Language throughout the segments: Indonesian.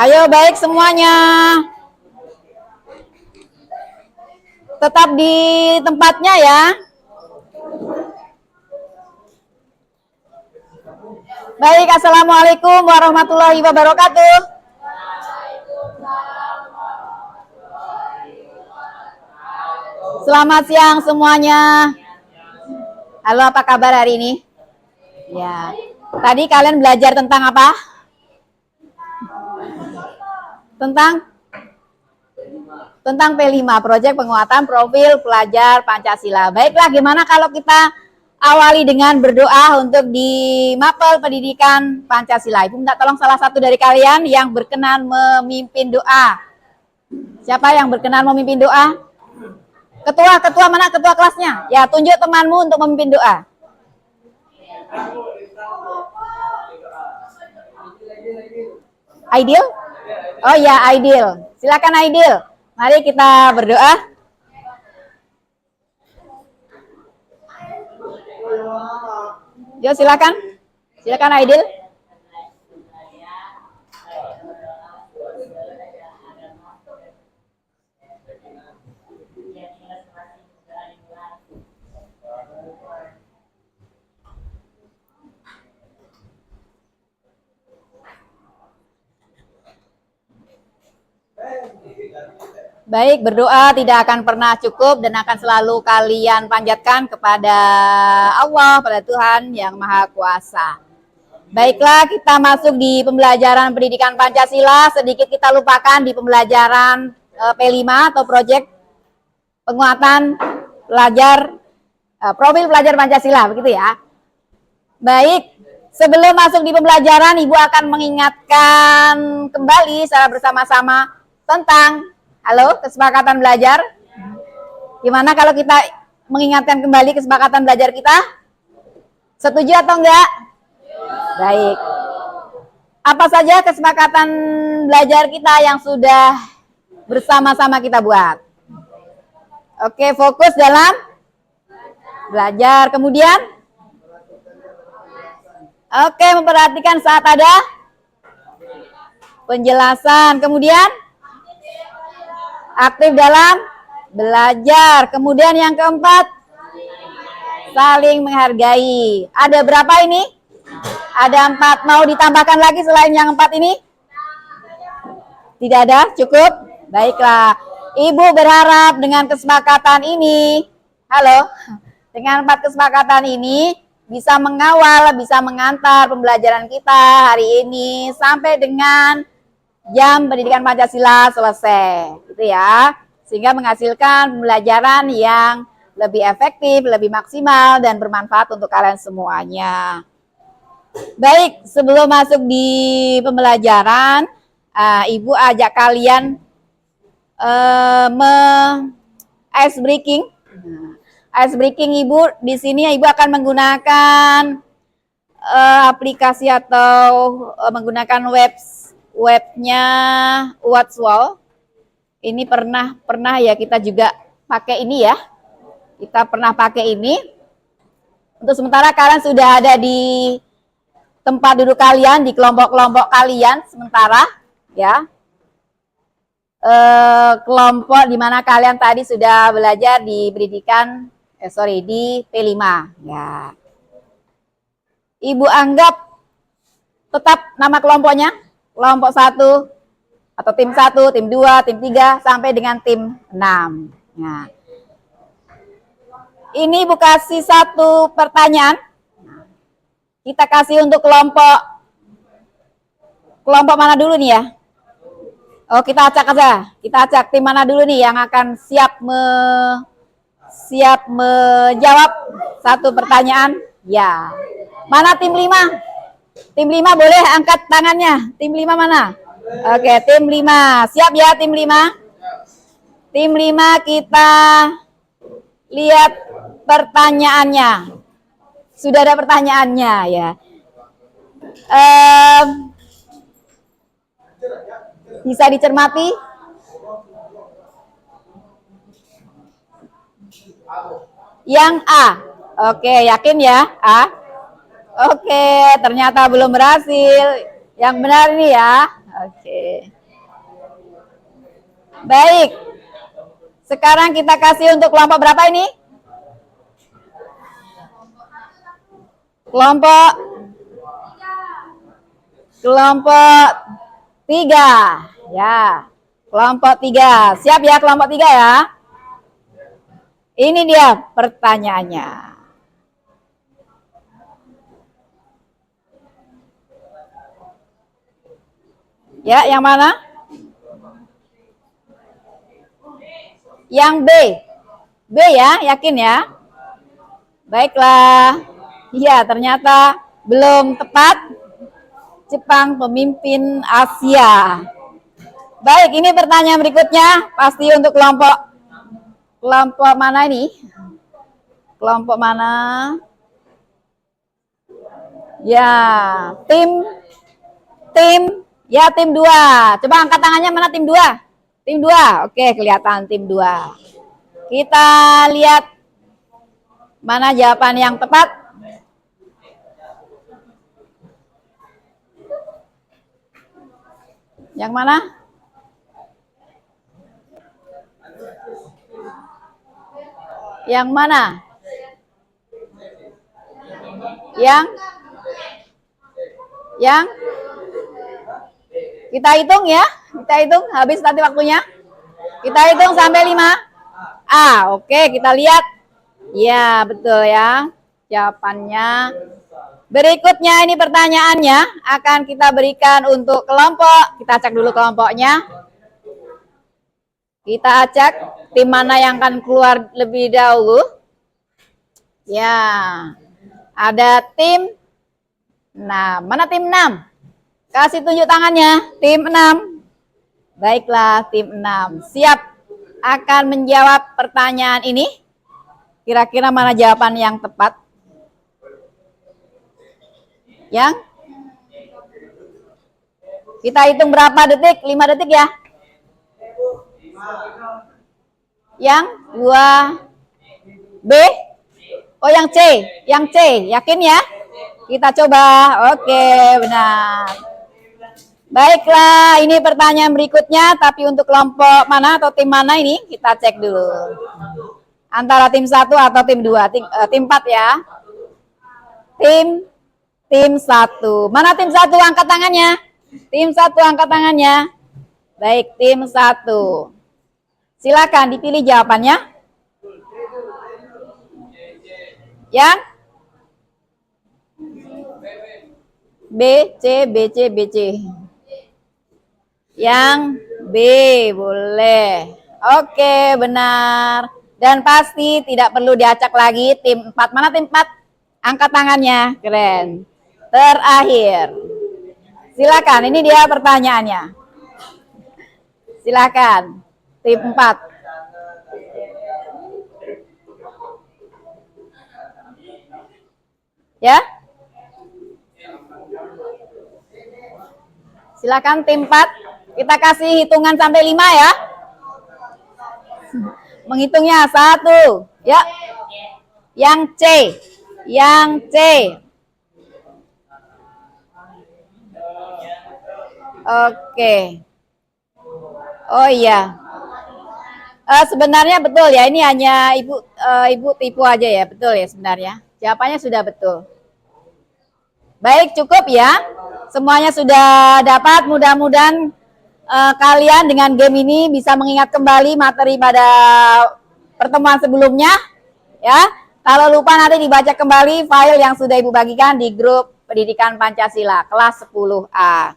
Ayo baik semuanya. Tetap di tempatnya ya. Baik, assalamualaikum warahmatullahi wabarakatuh. Selamat siang semuanya. Halo, apa kabar hari ini? Ya. Tadi kalian belajar tentang apa? Tentang P5, proyek penguatan profil pelajar Pancasila. Baiklah, gimana kalau kita awali dengan berdoa untuk di Mapel Pendidikan Pancasila. Ibu minta tolong salah satu dari kalian yang berkenan memimpin doa. Siapa yang berkenan memimpin doa? Ketua mana ketua kelasnya? Ya, tunjuk temanmu untuk memimpin doa. Aidil? Oh ya, Aidil. Silakan Aidil. Mari kita berdoa. Yo, silakan. Silakan Aidil. Baik, berdoa tidak akan pernah cukup dan akan selalu kalian panjatkan kepada Allah, pada Tuhan yang Maha Kuasa. Baiklah, kita masuk di pembelajaran pendidikan Pancasila. Sedikit kita lupakan di pembelajaran P5 atau proyek penguatan profil pelajar Pancasila, begitu ya. Baik, sebelum masuk di pembelajaran, Ibu akan mengingatkan kembali secara bersama-sama tentang kesepakatan belajar. Gimana kalau kita mengingatkan kembali kesepakatan belajar kita? Setuju atau enggak? Baik. Apa saja kesepakatan belajar kita yang sudah bersama-sama kita buat? Oke, fokus dalam belajar. Kemudian? Oke, memperhatikan saat ada penjelasan. Kemudian? Aktif dalam belajar. Kemudian yang keempat, saling menghargai. Ada berapa ini? Ada 4. Mau ditambahkan lagi selain yang 4 ini? Tidak ada? Cukup? Baiklah. Ibu berharap dengan kesepakatan ini, dengan 4 kesepakatan ini bisa mengawal, bisa mengantar pembelajaran kita hari ini sampai dengan jam pendidikan Pancasila selesai, gitu ya, sehingga menghasilkan pembelajaran yang lebih efektif, lebih maksimal dan bermanfaat untuk kalian semuanya. Baik, sebelum masuk di pembelajaran, Ibu ajak kalian ice breaking. Ice breaking Ibu di sini Ibu akan menggunakan aplikasi atau menggunakan webnya What'swall. Ini pernah ya kita juga pakai ini ya. Kita pernah pakai ini. Untuk sementara kalian sudah ada di tempat duduk kalian, di kelompok-kelompok kalian sementara ya. Kelompok di mana kalian tadi sudah belajar di di P5 ya. Ibu anggap tetap nama kelompoknya kelompok 1 atau tim 1, tim 2, tim 3 sampai dengan tim 6. Nah, ini Ibu kasih satu pertanyaan. Kita kasih untuk kelompok mana dulu nih ya? Oh, kita acak aja. Kita acak tim mana dulu nih yang akan siap menjawab satu pertanyaan? Ya. Mana tim 5? Tim 5 boleh angkat tangannya. Tim 5 mana? Oke, tim 5. Siap ya tim 5? Tim 5 kita lihat pertanyaannya. Sudah ada pertanyaannya ya. Bisa dicermati? Yang A. Oke, yakin ya? A. Oke, ternyata belum berhasil. Yang benar ini ya. Oke. Baik. Sekarang kita kasih untuk kelompok berapa ini? Kelompok 3. Ya. Kelompok 3. Siap ya kelompok 3 ya? Ini dia pertanyaannya. Ya, yang mana? Yang B. B ya, yakin ya? Baiklah. Iya, ternyata belum tepat. Jepang pemimpin Asia. Baik, ini pertanyaan berikutnya. Pasti untuk kelompok mana ini? Kelompok mana? Ya, tim 2. Coba angkat tangannya, mana tim 2? Tim 2. Oke, kelihatan tim 2. Kita lihat mana jawaban yang tepat. Yang mana? Yang mana? Yang kita hitung ya. Kita hitung habis nanti waktunya. Kita hitung sampai 5. Oke, kita lihat. Ya, betul ya. Jawabannya. Berikutnya ini pertanyaannya akan kita berikan untuk kelompok. Kita cek dulu kelompoknya. Kita cek tim mana yang akan keluar lebih dahulu. Ya. Ada tim. Nah, mana tim 6? Kasih tunjuk tangannya, tim 6. Baiklah, tim 6. Siap akan menjawab pertanyaan ini? Kira-kira mana jawaban yang tepat? Yang? Kita hitung berapa detik? 5 detik ya? Yang? 2. B? Oh, yang C. Yang C, yakin ya? Kita coba. Oke, benar. Baiklah, ini pertanyaan berikutnya, tapi untuk kelompok mana atau tim mana ini? Kita cek dulu. Antara tim 1 atau tim 2, tim 4 ya. Tim 1. Mana tim 1? Angkat tangannya. Tim 1 angkat tangannya. Baik, tim 1. Silakan dipilih jawabannya. Yang B, C, B, C, B, C. Yang B, boleh. Oke, benar. Dan pasti tidak perlu diacak lagi. Tim 4, mana tim 4? Angkat tangannya, keren. Terakhir. Silakan, ini dia pertanyaannya. Silakan, tim 4. Ya. Silakan tim 4. Kita kasih hitungan sampai 5 ya. Menghitungnya 1. Ya. Yang C. Yang C. Oke. Oh iya. Sebenarnya betul ya. Ini hanya ibu tipu aja ya. Betul ya sebenarnya. Jawabannya sudah betul. Baik, cukup ya. Semuanya sudah dapat. Mudah-mudahan kalian dengan game ini bisa mengingat kembali materi pada pertemuan sebelumnya. Ya, kalau lupa nanti dibaca kembali file yang sudah Ibu bagikan di grup Pendidikan Pancasila kelas 10A.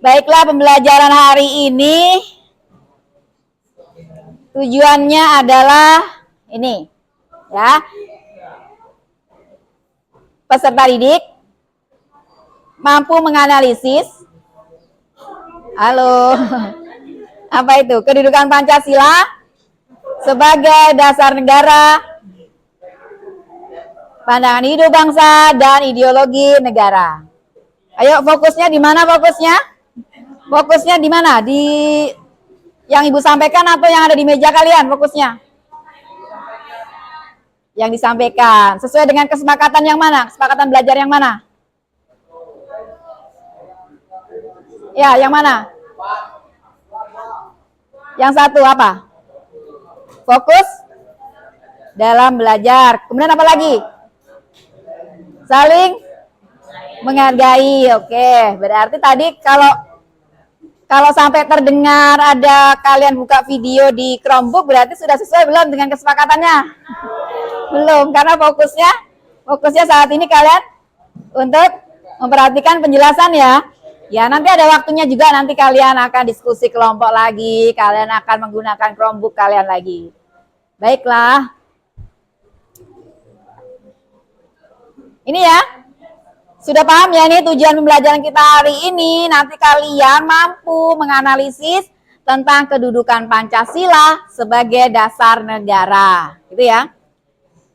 Baiklah, pembelajaran hari ini tujuannya adalah ini, ya. Peserta didik mampu menganalisis. Halo. Apa itu? Kedudukan Pancasila sebagai dasar negara, pandangan hidup bangsa, dan ideologi negara. Ayo, fokusnya di mana fokusnya? Fokusnya di mana? Di yang Ibu sampaikan atau yang ada di meja kalian fokusnya? yang disampaikan. Sesuai dengan kesepakatan yang mana? Kesepakatan belajar yang mana? Ya, yang mana? Yang satu apa? Fokus dalam belajar. Kemudian apa lagi? Saling menghargai. Oke, berarti tadi kalau sampai terdengar ada kalian buka video di Chromebook, berarti sudah sesuai belum dengan kesepakatannya? Belum, karena fokusnya saat ini kalian untuk memperhatikan penjelasan ya. Ya, nanti ada waktunya juga, nanti kalian akan diskusi kelompok lagi, kalian akan menggunakan Chromebook kalian lagi. Baiklah. Ini ya. Sudah paham ya, ini tujuan pembelajaran kita hari ini. Nanti kalian mampu menganalisis tentang kedudukan Pancasila sebagai dasar negara. Gitu ya.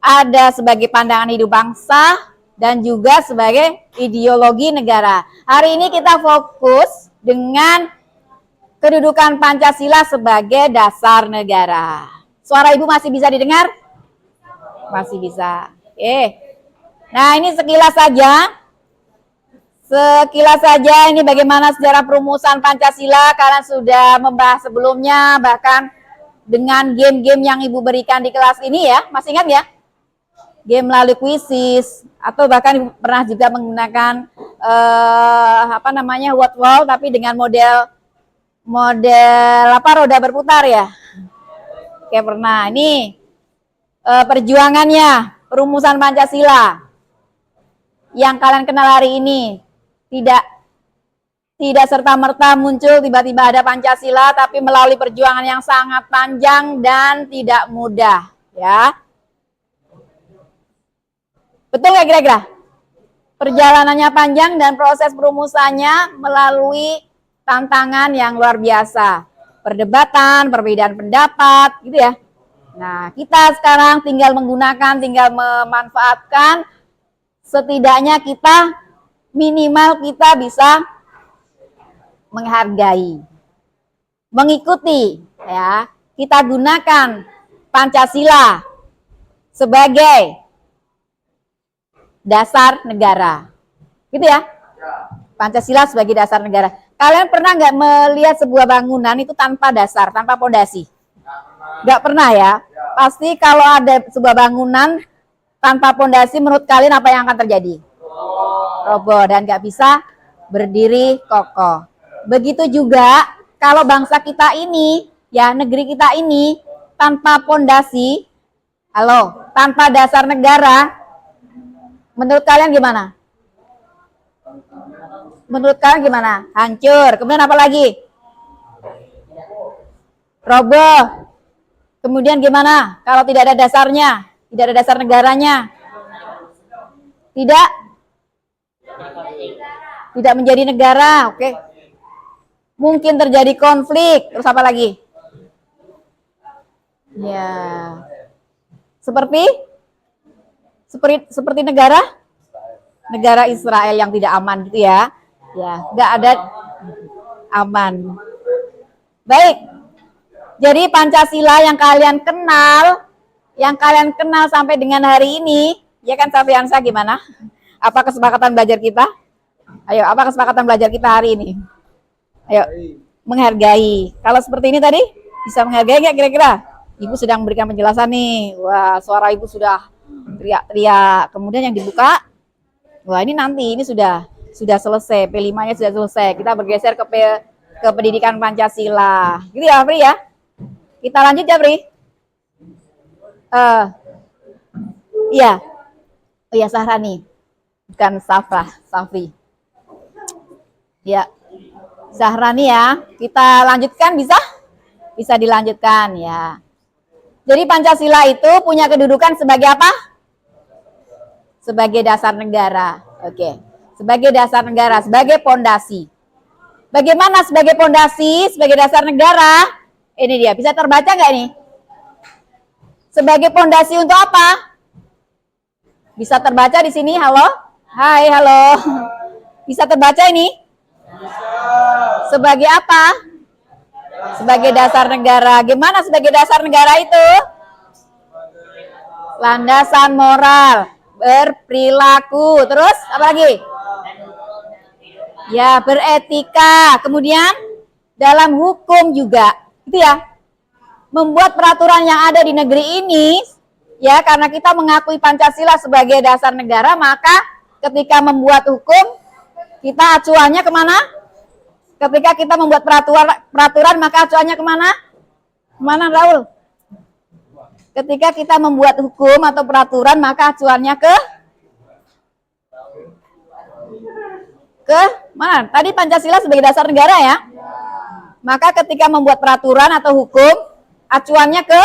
Ada sebagai pandangan hidup bangsa dan juga sebagai ideologi negara. Hari ini kita fokus dengan kedudukan Pancasila sebagai dasar negara. Suara Ibu masih bisa didengar? Masih bisa. Oke. Nah, ini sekilas saja. Sekilas saja ini bagaimana sejarah perumusan Pancasila. Kalian sudah membahas sebelumnya, bahkan dengan game-game yang Ibu berikan di kelas ini ya. Masih ingat ya? Game melalui kuisis, atau bahkan Ibu pernah juga menggunakan word wall, tapi dengan model roda berputar ya. Oke, pernah. Ini perjuangannya, perumusan Pancasila yang kalian kenal hari ini. Tidak serta-merta muncul tiba-tiba ada Pancasila, tapi melalui perjuangan yang sangat panjang dan tidak mudah, ya. Betul nggak kira-kira? Perjalanannya panjang dan proses perumusannya melalui tantangan yang luar biasa. Perdebatan, perbedaan pendapat, gitu ya. Nah, kita sekarang tinggal memanfaatkan, setidaknya minimal kita bisa menghargai, mengikuti ya. Kita gunakan Pancasila sebagai dasar negara. Gitu ya? Pancasila sebagai dasar negara. Kalian pernah nggak melihat sebuah bangunan itu tanpa dasar, tanpa pondasi? Nggak pernah ya? Pasti kalau ada sebuah bangunan tanpa pondasi, menurut kalian apa yang akan terjadi? Roboh dan nggak bisa berdiri kokoh. Begitu juga kalau bangsa kita ini, ya negeri kita ini tanpa pondasi, tanpa dasar negara, menurut kalian gimana? Menurut kalian gimana? Hancur. Kemudian apa lagi? Roboh. Kemudian gimana? Kalau tidak ada dasarnya, tidak ada dasar negaranya, tidak menjadi negara, oke. Mungkin terjadi konflik, terus apa lagi? Ya. Seperti negara Israel yang tidak aman gitu ya. Ya, nggak ada aman. Baik. Jadi Pancasila yang kalian kenal sampai dengan hari ini, ya kan Safiansa, gimana? Apa kesepakatan belajar kita? Ayo, apa kesepakatan belajar kita hari ini? Ayo, menghargai. Kalau seperti ini tadi, bisa menghargai nggak kira-kira? Ibu sedang memberikan penjelasan nih. Wah, suara Ibu sudah teriak-teriak. Kemudian yang dibuka, wah ini nanti, ini sudah selesai. P5-nya sudah selesai. Kita bergeser ke pendidikan Pancasila. Gitu ya, Pri ya? Kita lanjut ya, Pri? Iya. Oh iya, Sahrani. Bukan Safri. Ya. Sahrani ya. Kita lanjutkan, bisa? Bisa dilanjutkan ya. Jadi Pancasila itu punya kedudukan sebagai apa? Sebagai dasar negara. Oke. Sebagai dasar negara, sebagai pondasi. Bagaimana sebagai pondasi, sebagai dasar negara? Ini dia, bisa terbaca nggak nih? Sebagai pondasi untuk apa? Bisa terbaca di sini, halo? Hai, halo. Bisa terbaca ini? Bisa. Sebagai apa? Sebagai dasar negara. Gimana sebagai dasar negara itu? Landasan moral, berperilaku. Terus apa lagi? Ya, beretika. Kemudian dalam hukum juga. Itu ya. Membuat peraturan yang ada di negeri ini, ya, karena kita mengakui Pancasila sebagai dasar negara, maka ketika membuat hukum, kita acuannya kemana? Ketika kita membuat peraturan maka acuannya kemana? Kemana, Raul? Ketika kita membuat hukum atau peraturan, maka acuannya ke mana? Tadi Pancasila sebagai dasar negara ya. Maka ketika membuat peraturan atau hukum, acuannya ke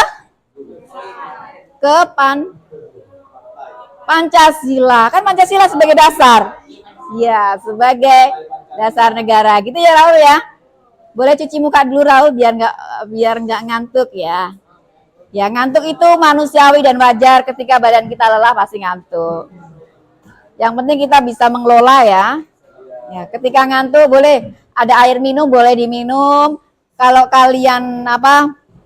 Pancasila. Kan Pancasila sebagai dasar. Ya, sebagai dasar negara. Gitu ya, Raul ya. Boleh cuci muka dulu, Raul, biar nggak ngantuk ya. Ya, ngantuk itu manusiawi dan wajar. Ketika badan kita lelah pasti ngantuk. Yang penting kita bisa mengelola ya. Ya, ketika ngantuk boleh ada air minum, boleh diminum. Kalau kalian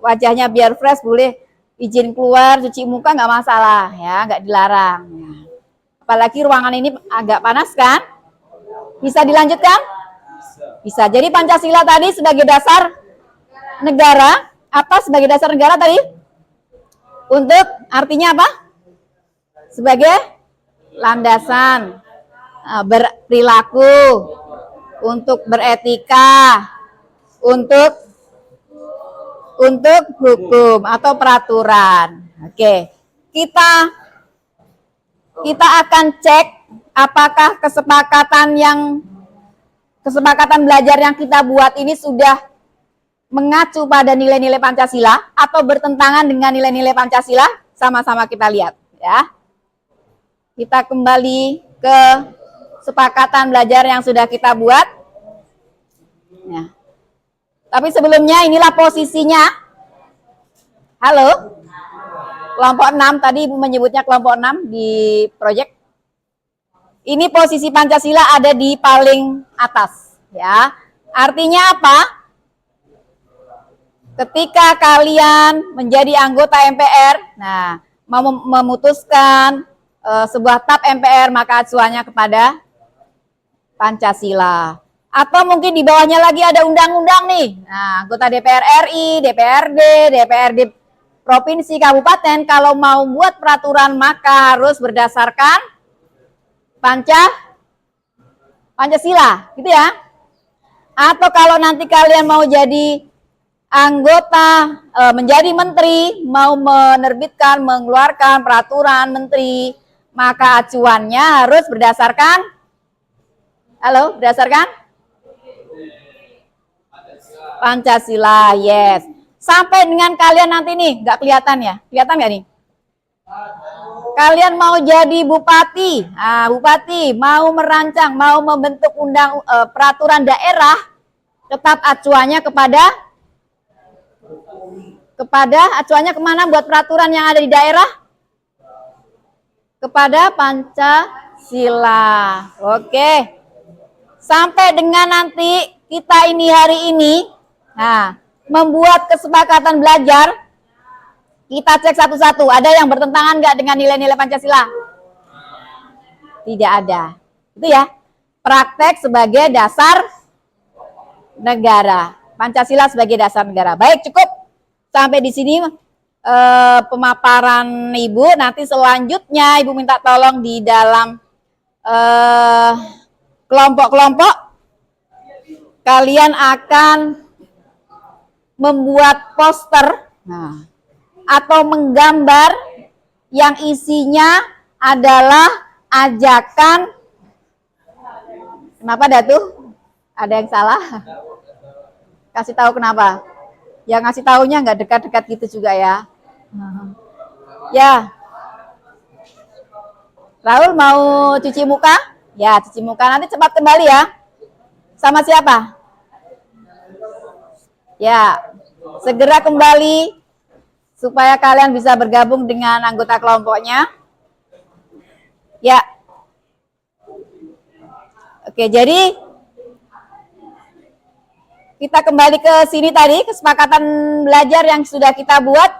wajahnya biar fresh, boleh izin keluar cuci muka, nggak masalah ya, nggak dilarang. Ya. Apalagi ruangan ini agak panas kan? Bisa dilanjutkan? Bisa. Jadi Pancasila tadi sebagai dasar negara, apa sebagai dasar negara tadi? Untuk artinya apa? Sebagai landasan berperilaku, untuk beretika, untuk hukum atau peraturan. Oke. Kita akan cek apakah kesepakatan belajar yang kita buat ini sudah mengacu pada nilai-nilai Pancasila atau bertentangan dengan nilai-nilai Pancasila. Sama-sama kita lihat ya. Kita kembali ke kesepakatan belajar yang sudah kita buat. Ya. Tapi sebelumnya inilah posisinya. Halo. Kelompok 6, tadi Ibu menyebutnya kelompok 6 di proyek. Ini posisi Pancasila ada di paling atas, ya. Artinya apa? Ketika kalian menjadi anggota MPR, nah, mau memutuskan sebuah TAP MPR, maka acuannya kepada Pancasila. Atau mungkin di bawahnya lagi ada undang-undang nih. Nah, anggota DPR RI, DPRD, DPRD provinsi, kabupaten, kalau mau buat peraturan maka harus berdasarkan Pancasila, gitu ya. Atau kalau nanti kalian mau jadi anggota, menjadi menteri, mau menerbitkan, mengeluarkan peraturan menteri, maka acuannya harus berdasarkan, berdasarkan Pancasila, yes. Sampai dengan kalian nanti nih, nggak kelihatan ya? Kelihatan nggak nih? Kalian mau jadi bupati, bupati mau merancang, mau membentuk peraturan daerah, tetap acuannya acuannya kemana buat peraturan yang ada di daerah? Kepada Pancasila. Oke. Sampai dengan nanti kita ini hari ini, membuat kesepakatan belajar, kita cek satu-satu, ada yang bertentangan nggak dengan nilai-nilai Pancasila? Tidak ada. Itu ya, praktek sebagai dasar negara. Pancasila sebagai dasar negara. Baik, cukup sampai di sini pemaparan Ibu. Nanti selanjutnya Ibu minta tolong di dalam kelompok-kelompok, kalian akan membuat poster atau menggambar yang isinya adalah ajakan. Kenapa Datu? Ada yang salah? Kasih tahu kenapa? Yang ngasih taunya nggak dekat-dekat gitu juga ya. Ya. Raul mau cuci muka? Ya, cuci muka. Nanti cepat kembali ya. Sama siapa? Ya, segera kembali supaya kalian bisa bergabung dengan anggota kelompoknya. Ya. Oke, jadi kita kembali ke sini tadi, kesepakatan belajar yang sudah kita buat.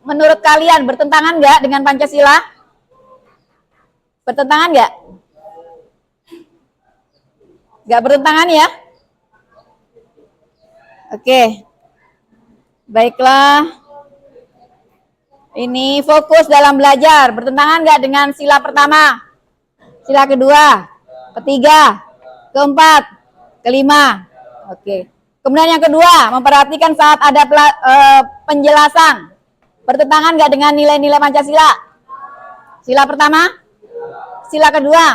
menurut kalian bertentangan nggak dengan Pancasila? Bertentangan nggak? Nggak bertentangan ya? Oke. Baiklah. Ini fokus dalam belajar. Bertentangan nggak dengan sila pertama? Sila kedua, ketiga, keempat, kelima. Oke. Kemudian yang kedua, memperhatikan saat ada penjelasan. Bertentangan nggak dengan nilai-nilai Pancasila? Sila pertama, sila kedua,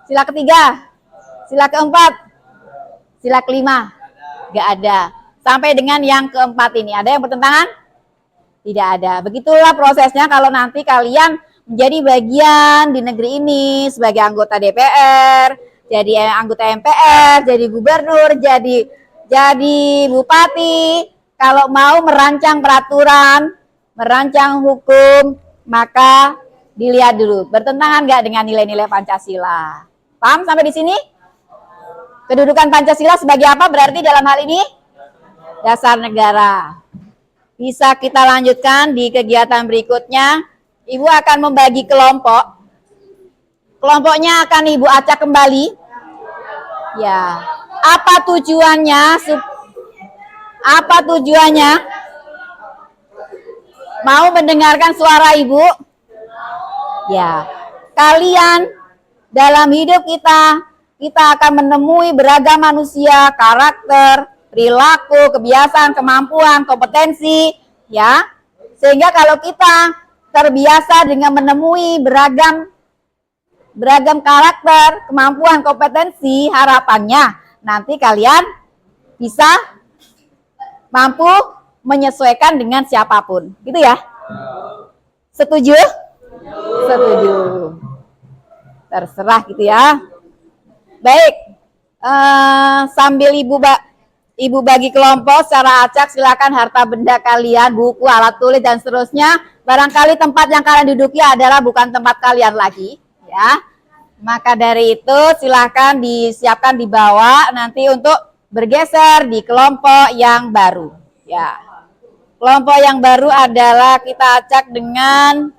sila ketiga, sila keempat, sila kelima. Nggak ada. Sampai dengan yang keempat ini. Ada yang bertentangan? Tidak ada. Begitulah prosesnya kalau nanti kalian menjadi bagian di negeri ini sebagai anggota DPR, jadi anggota MPR, jadi gubernur, jadi bupati. Kalau mau merancang peraturan, merancang hukum, maka dilihat dulu bertentangan nggak dengan nilai-nilai Pancasila. Paham sampai di sini? Kedudukan Pancasila sebagai apa berarti dalam hal ini? Dasar negara. Bisa kita lanjutkan di kegiatan berikutnya. Ibu akan membagi kelompok. Kelompoknya akan Ibu acak kembali. Ya. Apa tujuannya? Apa tujuannya? Mau mendengarkan suara Ibu? Ya. Kalian dalam hidup kita akan menemui beragam manusia, karakter, perilaku, kebiasaan, kemampuan, kompetensi, ya. Sehingga kalau kita terbiasa dengan menemui beragam karakter, kemampuan, kompetensi, harapannya nanti kalian bisa mampu menyesuaikan dengan siapapun. Gitu ya. Setuju? Setuju. Terserah gitu ya. Baik. Sambil Ibu bagi kelompok secara acak, silakan harta benda kalian, buku, alat tulis, dan seterusnya. Barangkali tempat yang kalian duduki adalah bukan tempat kalian lagi, ya. Maka dari itu silakan disiapkan dibawa nanti untuk bergeser di kelompok yang baru, ya. Kelompok yang baru adalah kita acak dengan,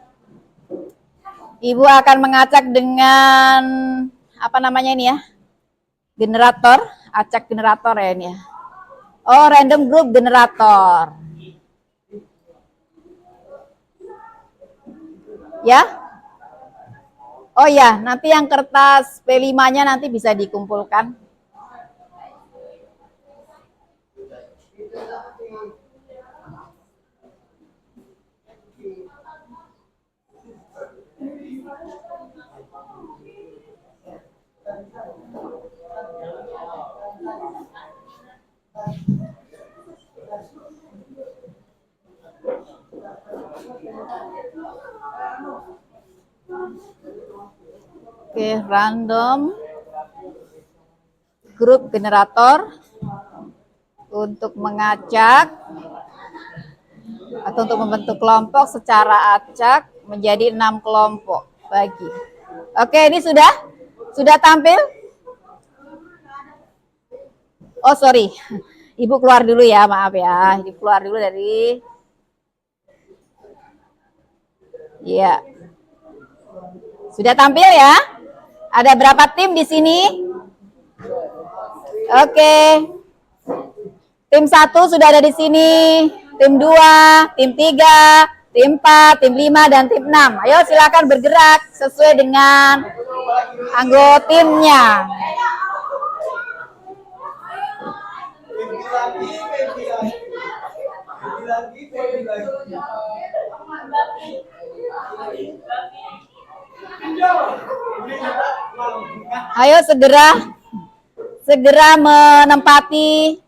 Ibu akan mengacak dengan apa namanya ini ya? Generator, acak generator ya ini ya. Oh, random group generator. Ya? Oh ya, nanti yang kertas P5-nya nanti bisa dikumpulkan. Oke, random grup generator untuk mengacak atau untuk membentuk kelompok secara acak menjadi 6 kelompok bagi. Oke, ini sudah tampil? Oh, sorry. Ibu keluar dulu ya, maaf ya. Ibu keluar dulu dari. Iya. Sudah tampil ya? Ada berapa tim di sini? Oke. Tim 1 sudah ada di sini. Tim 2, tim 3, tim 4, tim 5, dan tim 6. Ayo silakan bergerak sesuai dengan anggota timnya. Ayo segera menempati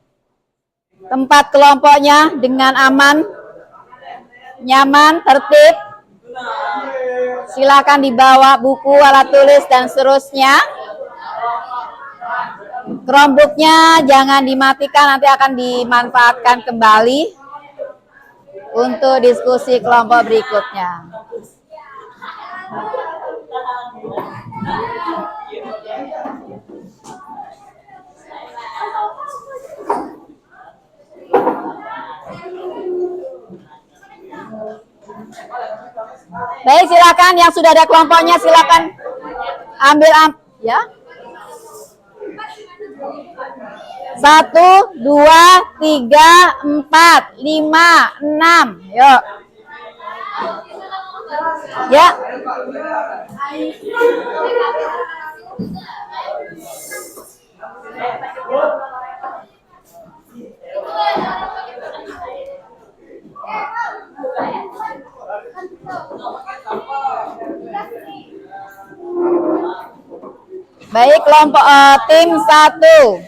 tempat kelompoknya dengan aman, nyaman, tertib. Silakan dibawa buku, alat tulis, dan seterusnya. Chromebooknya jangan dimatikan, nanti akan dimanfaatkan kembali untuk diskusi kelompok berikutnya. Baik, silakan yang sudah ada kelompoknya silakan ambil ya. 1, 2, 3, 4, 5, 6. Yuk. Ya. Baik, kelompok tim 1.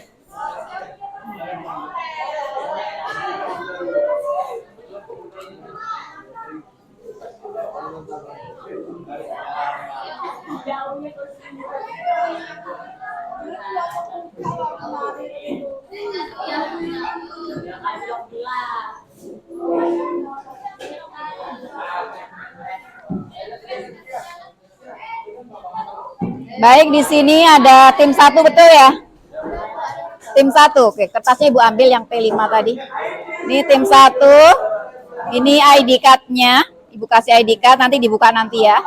Baik, di sini ada tim 1 betul ya? Tim 1. Oke, kertasnya Ibu ambil yang P5 tadi. Ini tim 1. Ini ID card-nya. Ibu kasih ID card, nanti dibuka nanti ya.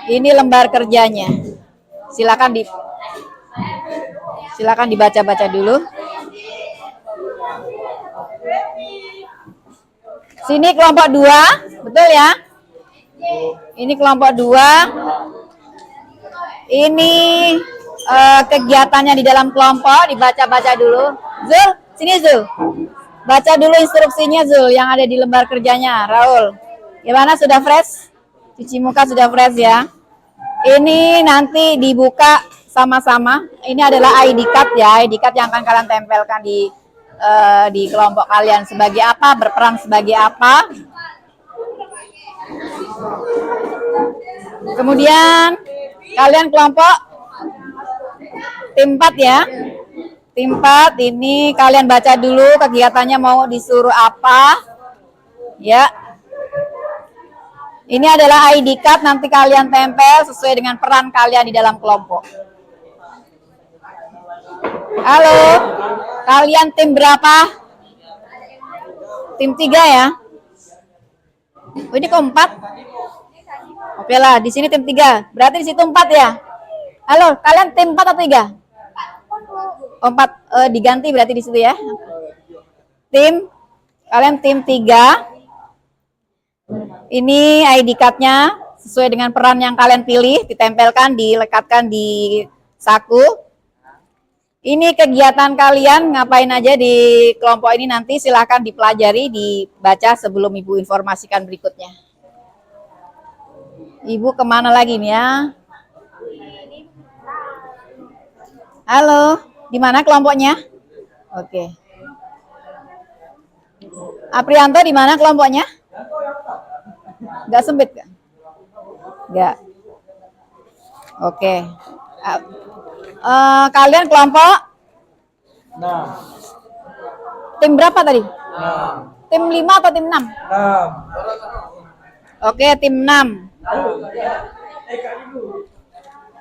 Ini lembar kerjanya. Silakan dibaca-baca dulu. Sini kelompok 2, betul ya? Ini kelompok 2. Ini kegiatannya di dalam kelompok, dibaca-baca dulu. Zul, sini Zul. Baca dulu instruksinya Zul yang ada di lembar kerjanya. Raul, gimana, sudah fresh? Cuci muka sudah fresh ya? Ini nanti dibuka sama-sama. Ini adalah ID card ya, ID card yang akan kalian tempelkan di kelompok kalian. Sebagai apa, berperan sebagai apa. Kemudian kalian kelompok tim 4 ya. Tim 4 ini kalian baca dulu kegiatannya mau disuruh apa. Ya. Ini adalah ID card, nanti kalian tempel sesuai dengan peran kalian di dalam kelompok. Halo. Kalian tim berapa? Tim 3 ya. Oh, ini kok 4? Oke lah, di sini tim 3. Berarti di situ 4 ya. Halo, kalian tim 4 atau 3? Oh, 4. Diganti berarti di situ ya. Kalian tim 3. Ini ID card-nya sesuai dengan peran yang kalian pilih, ditempelkan, dilekatkan di saku. Ini kegiatan kalian ngapain aja di kelompok ini, nanti silahkan dipelajari, dibaca sebelum Ibu informasikan berikutnya. Ibu kemana lagi nih ya? Halo, di mana kelompoknya? Oke. Aprianto di mana kelompoknya? Gak sempit kan? Gak. Oke. Kalian kelompok? Tim berapa tadi? Tim 5 atau tim 6? Oke, tim 6.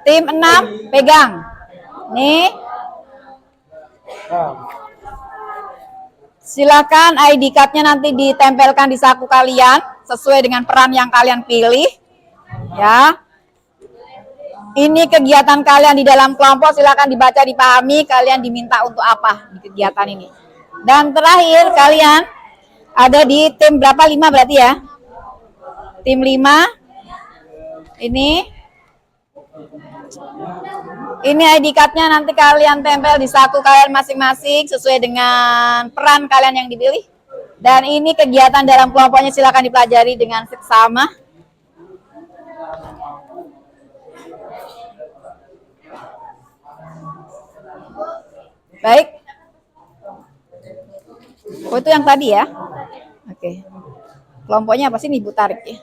Tim 6 pegang. Nih. Silakan ID card-nya nanti ditempelkan di saku kalian sesuai dengan peran yang kalian pilih. Ya. Ini kegiatan kalian di dalam kelompok, silakan dibaca, dipahami, kalian diminta untuk apa di kegiatan ini. Dan terakhir kalian ada di tim berapa? 5 berarti ya. Tim 5. Ini ID card-nya nanti kalian tempel di saku kalian masing-masing sesuai dengan peran kalian yang dipilih. Dan ini kegiatan dalam kelompoknya, silakan dipelajari dengan seksama. Baik. Oh, itu yang tadi ya. Oke. Kelompoknya apa sih nih, Ibu tarik ya?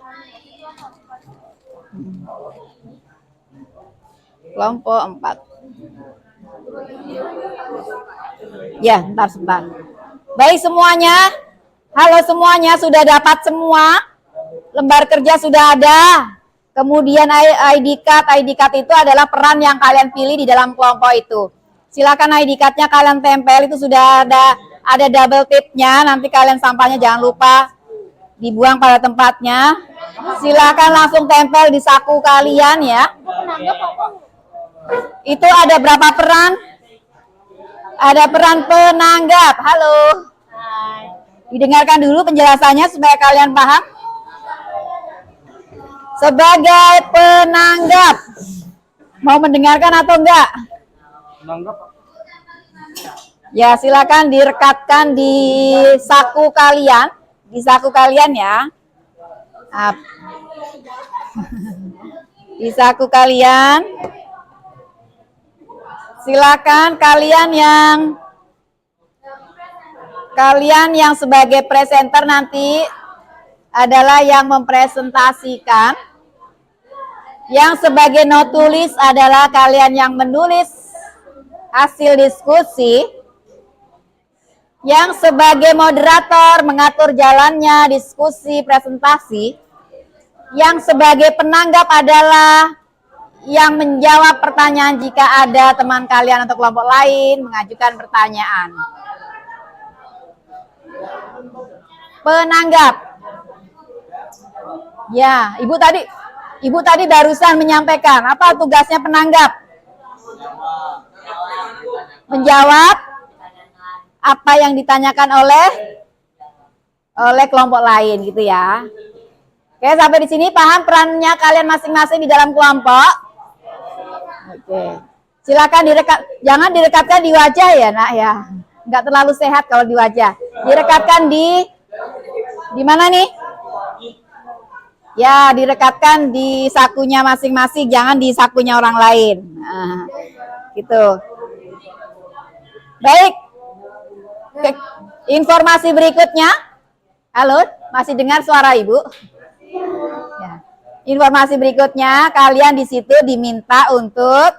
Kelompok 4. Ya, sebentar. Baik semuanya. Halo semuanya, sudah dapat semua? Lembar kerja sudah ada. Kemudian ID card itu adalah peran yang kalian pilih di dalam kelompok itu. Silakan ID card-nya kalian tempel, itu sudah ada double tip-nya. Nanti kalian sampahnya jangan lupa dibuang pada tempatnya. Silakan langsung tempel di saku kalian ya. Itu ada berapa peran? Ada peran penanggap. Halo. Didengarkan dulu penjelasannya supaya kalian paham. Sebagai penanggap, mau mendengarkan atau enggak? Menanggap. Ya, silakan direkatkan di saku kalian. Di saku kalian ya. Di saku kalian. Silakan kalian yang sebagai presenter nanti adalah yang mempresentasikan. Yang sebagai notulis adalah kalian yang menulis hasil diskusi. Yang sebagai moderator mengatur jalannya diskusi presentasi. Yang sebagai penanggap adalah yang menjawab pertanyaan jika ada teman kalian atau kelompok lain mengajukan pertanyaan. Penanggap. Ya, Ibu tadi barusan menyampaikan apa tugasnya penanggap? Menjawab apa yang ditanyakan oleh kelompok lain gitu ya. Oke, sampai di sini paham perannya kalian masing-masing di dalam kelompok? Oke. Silakan jangan direkatkan di wajah ya, Nak ya. Enggak terlalu sehat kalau di wajah. Direkatkan di mana nih? Ya, direkatkan di sakunya masing-masing, jangan di sakunya orang lain. Nah, gitu. Baik. Informasi berikutnya. Halo, masih dengar suara Ibu? Ya. Informasi berikutnya, kalian di situ diminta untuk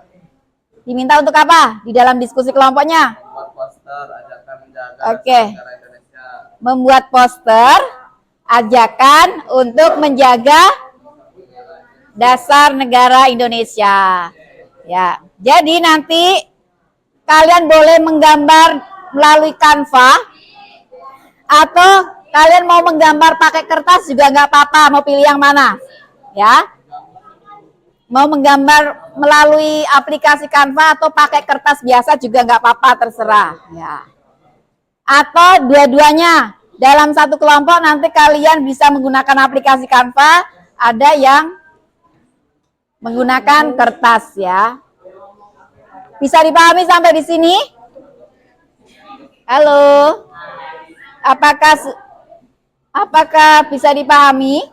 apa? Di dalam diskusi kelompoknya? Membuat poster ajakan menjaga Oke. negara Indonesia. Membuat poster ajakan untuk menjaga dasar negara Indonesia. Ya. Jadi nanti kalian boleh menggambar melalui Canva atau kalian mau menggambar pakai kertas juga nggak apa-apa, mau pilih yang mana ya, mau menggambar melalui aplikasi Canva atau pakai kertas biasa juga nggak apa-apa, terserah ya, atau dua-duanya dalam satu kelompok. Nanti kalian bisa menggunakan aplikasi Canva, ada yang menggunakan kertas ya. Bisa dipahami sampai di sini? Halo, apakah bisa dipahami?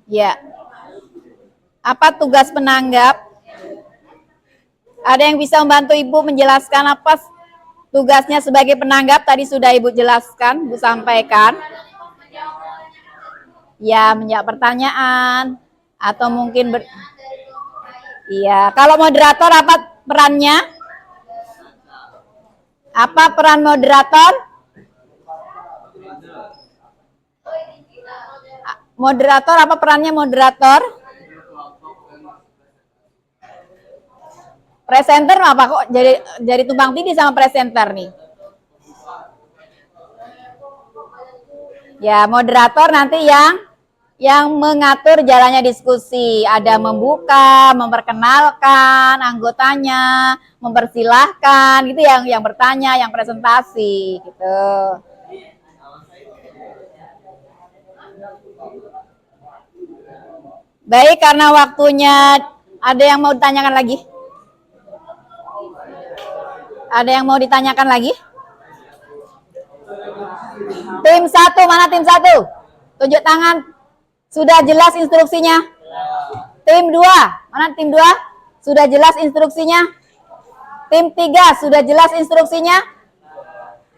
Ya. Apa tugas penanggap? Ada yang bisa membantu Ibu menjelaskan apa tugasnya sebagai penanggap? Tadi sudah Ibu jelaskan, Ibu sampaikan. Ya, menjawab pertanyaan atau mungkin iya, kalau moderator apa perannya? Apa peran moderator? Moderator apa perannya moderator? Presenter apa kok jadi tumpang tindih sama presenter nih? Ya, moderator nanti yang mengatur jalannya diskusi, ada membuka, memperkenalkan anggotanya, mempersilahkan, gitu yang bertanya, yang presentasi, gitu. Baik, karena waktunya ada yang mau ditanyakan lagi? Ada yang mau ditanyakan lagi? Tim 1, mana tim 1? Tunjuk tangan. Sudah jelas instruksinya? Tim 2, mana tim 2? Sudah jelas instruksinya? Tim 3, sudah jelas instruksinya?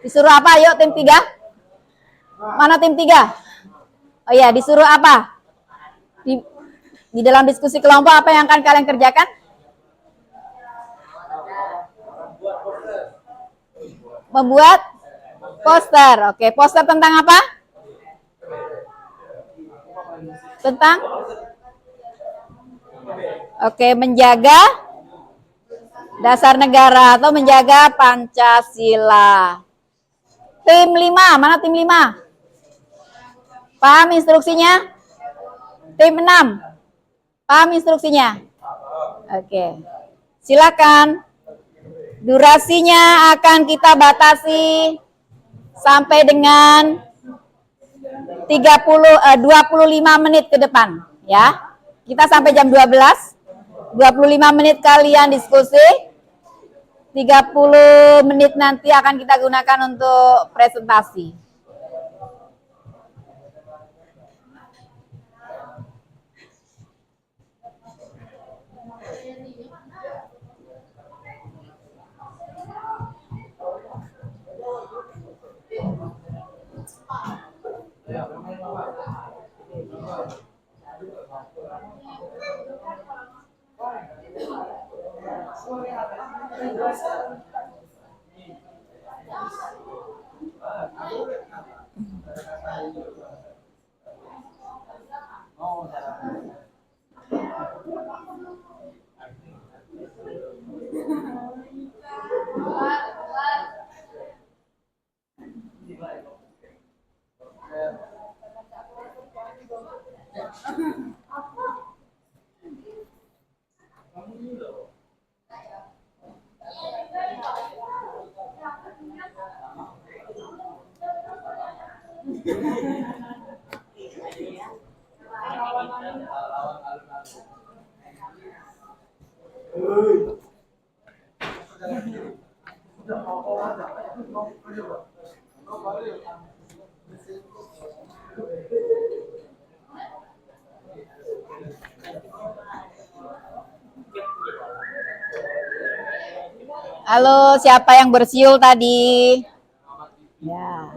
Disuruh apa? Yuk tim 3. Mana tim 3? Oh iya, disuruh apa? Di dalam diskusi kelompok apa yang akan kalian kerjakan? Membuat poster. Oke, poster tentang apa? Tentang? Oke, menjaga dasar negara atau menjaga Pancasila. Tim 5, mana tim 5? Paham instruksinya? Tim 6, paham instruksinya? Oke, silakan. Durasinya akan kita batasi sampai dengan 25 menit ke depan, ya. Kita sampai jam 12. 25 menit kalian diskusi. 30 menit nanti akan kita gunakan untuk presentasi. Halo, siapa yang bersiul tadi? Ya.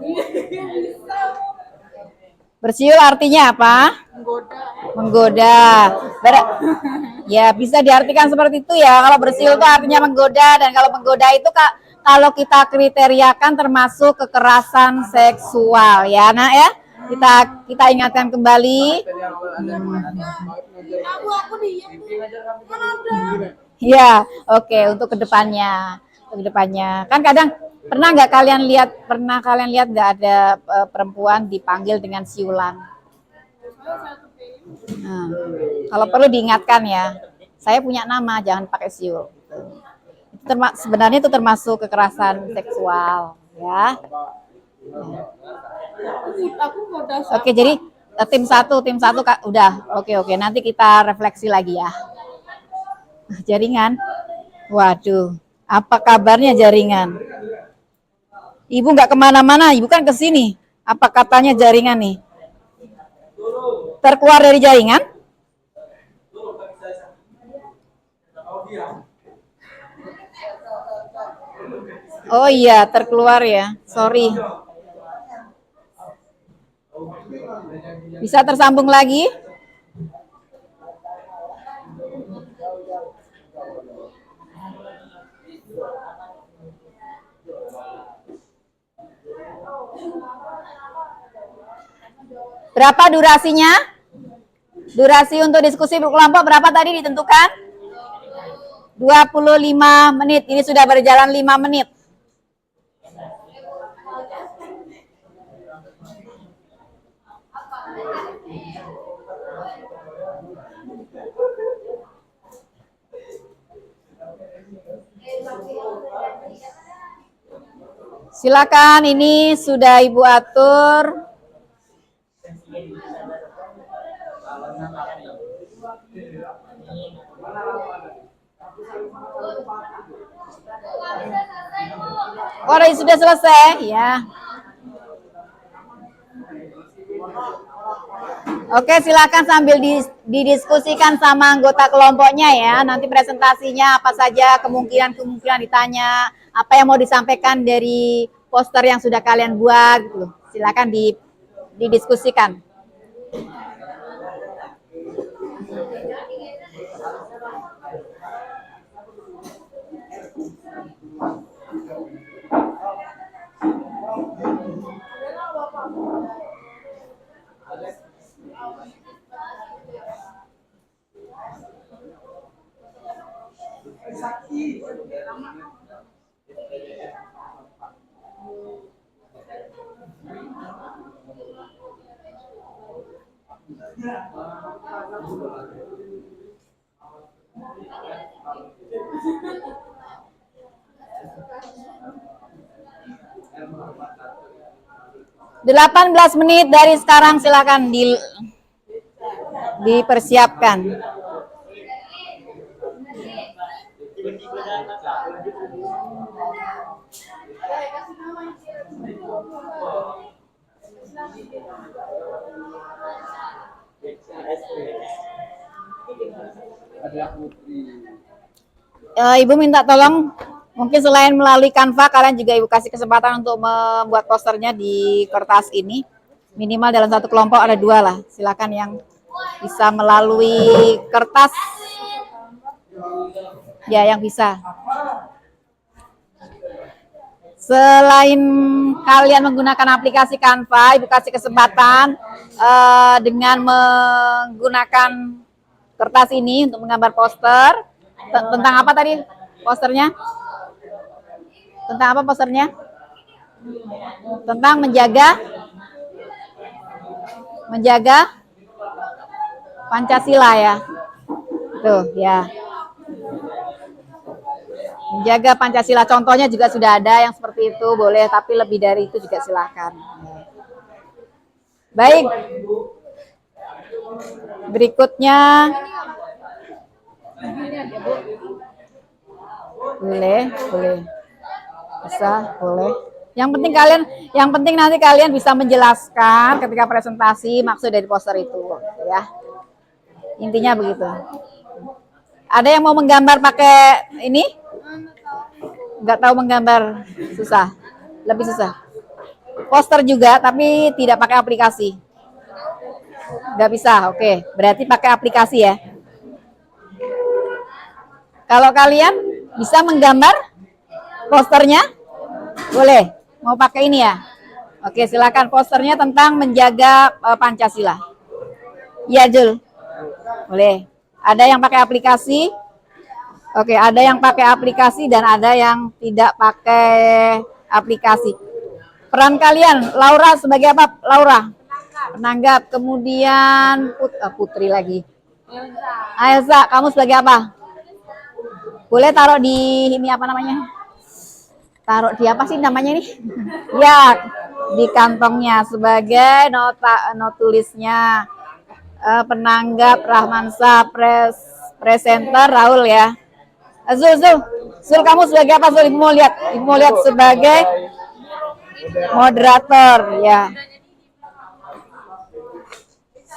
Bersiul artinya apa? Menggoda. Ya, bisa diartikan seperti itu ya. Kalau bersiul itu artinya menggoda, dan kalau menggoda itu kalau kita kriteriakan termasuk kekerasan seksual ya, Nak ya. Kita ingatkan kembali. Ya, oke, untuk kedepannya. Kan kadang pernah kalian lihat nggak ada perempuan dipanggil dengan siulan? Nah, kalau perlu diingatkan ya, saya punya nama, jangan pakai siul. Sebenarnya itu termasuk kekerasan seksual, ya. Oke, jadi tim satu udah. Oke, nanti kita refleksi lagi ya. Jaringan, waduh, apa kabarnya jaringan? Ibu nggak kemana-mana, ibu kan ke sini. Apa katanya jaringan nih? Terkeluar dari jaringan? Oh iya, terkeluar ya. Sorry. Bisa tersambung lagi? Berapa durasinya? Durasi untuk diskusi berkelompok berapa tadi ditentukan? 25 menit. Ini sudah berjalan 5 menit. Silakan, ini sudah Ibu atur. Oh, sudah selesai ya. Oke, silakan sambil didiskusikan sama anggota kelompoknya ya. Nanti presentasinya apa saja, kemungkinan ditanya, apa yang mau disampaikan dari poster yang sudah kalian buat gitu. Silakan didiskusikan. Belas menit dari sekarang, silakan dipersiapkan. Ibu minta tolong, mungkin selain melalui Canva, kalian juga Ibu kasih kesempatan untuk membuat posternya di kertas ini. Minimal dalam satu kelompok ada 2 lah. Silakan yang bisa melalui kertas, ya yang bisa. Selain kalian menggunakan aplikasi Canva, Ibu kasih kesempatan dengan menggunakan kertas ini untuk menggambar poster. Tentang apa tadi posternya? Tentang apa posternya? Tentang menjaga Pancasila ya. Tuh ya. Menjaga Pancasila, contohnya juga sudah ada yang seperti itu, boleh, tapi lebih dari itu juga silakan. Baik. Berikutnya boleh. Bisa, boleh. Yang penting nanti kalian bisa menjelaskan ketika presentasi maksud dari poster itu, ya. Intinya begitu. Ada yang mau menggambar pakai ini? Nggak tahu menggambar, susah. Lebih susah. Poster juga, tapi tidak pakai aplikasi. Nggak bisa, oke. Berarti pakai aplikasi ya. Kalau kalian bisa menggambar posternya, boleh. Mau pakai ini ya? Oke, silakan. Posternya tentang menjaga Pancasila. Iya, Jul. Boleh. Ada yang pakai aplikasi? Oke, ada yang pakai aplikasi dan ada yang tidak pakai aplikasi. Peran kalian, Laura sebagai apa? Laura? Penanggap. Kemudian Putri lagi. Elsa, kamu sebagai apa? Boleh taruh di ini apa namanya? Taruh di apa sih namanya ini? Ya, di kantongnya sebagai notulisnya. Penanggap Rahmansa, presenter Raul ya. Zul kamu sebagai apa? Zul, mau lihat sebagai moderator ya.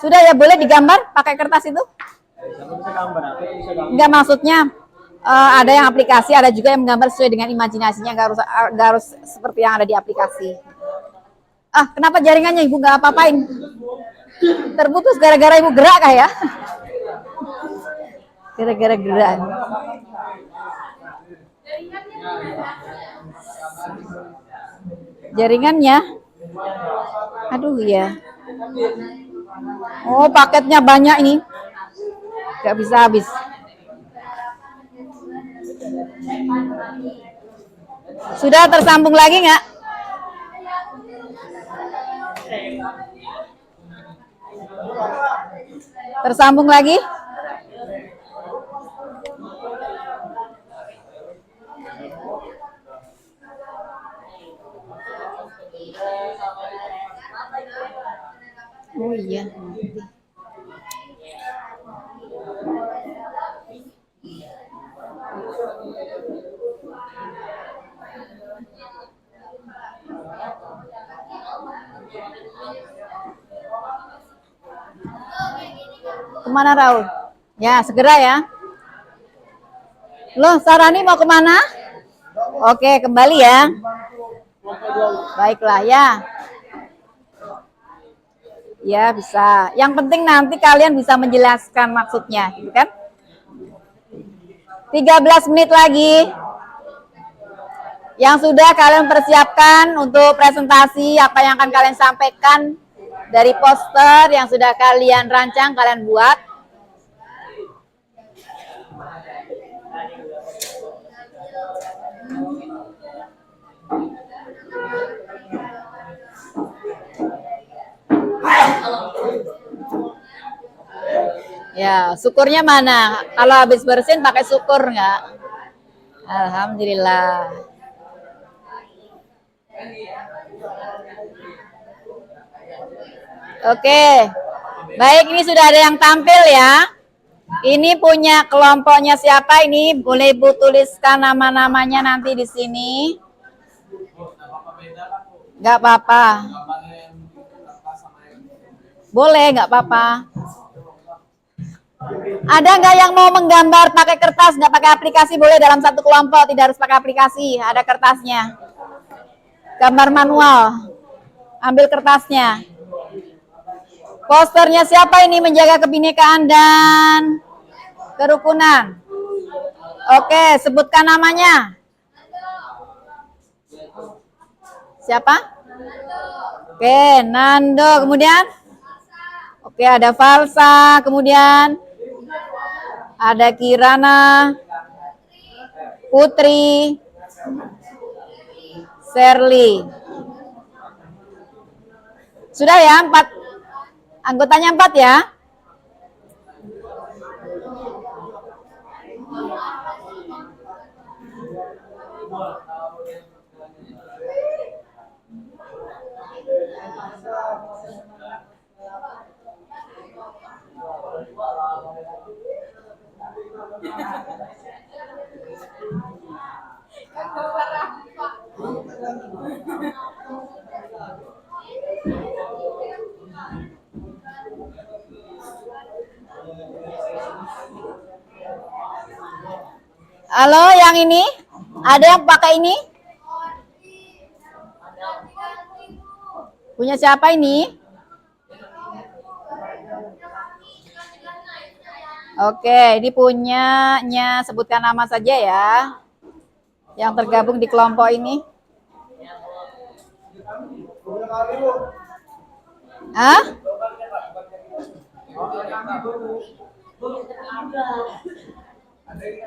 Sudah ya, boleh digambar pakai kertas itu? Enggak, maksudnya ada yang aplikasi, ada juga yang menggambar sesuai dengan imajinasinya, nggak harus seperti yang ada di aplikasi. Kenapa jaringannya Ibu nggak apa-apain? Terputus gara-gara Ibu gerak kah ya? Gara-gara gerak. Jaringannya? Aduh ya. Oh, paketnya banyak ini. Gak bisa habis. Sudah tersambung lagi nggak? Tersambung lagi? Oh iya. Kemana Raul? Ya, segera ya. Loh, Sarani mau kemana? Oke, kembali ya. Baiklah ya. Ya, bisa. Yang penting nanti kalian bisa menjelaskan maksudnya, gitu kan? 13 menit lagi. Yang sudah kalian persiapkan untuk presentasi, apa yang akan kalian sampaikan dari poster yang sudah kalian rancang, kalian buat. Ya, syukurnya mana? Kalau habis bersin pakai syukur nggak? Alhamdulillah. Oke. Baik, ini sudah ada yang tampil ya. Ini punya kelompoknya siapa ini? Boleh Bu tuliskan nama-namanya nanti di sini. Nggak apa-apa. Boleh, nggak apa-apa. Ada nggak yang mau menggambar pakai kertas, nggak pakai aplikasi? Boleh dalam satu kelompok, tidak harus pakai aplikasi. Ada kertasnya. Gambar manual. Ambil kertasnya. Posternya siapa ini menjaga kebinekaan dan kerukunan? Oke, sebutkan namanya. Siapa? Oke, Nando. Kemudian? Oke, ada Falsa. Kemudian? Ada Kirana, Putri, Sherly. Sudah ya, 4. Anggotanya 4 ya. Halo, yang ini? Ada yang pakai ini? Punya siapa ini? Oke, ini punyanya, sebutkan nama saja ya. Yang tergabung di kelompok ini. Hah?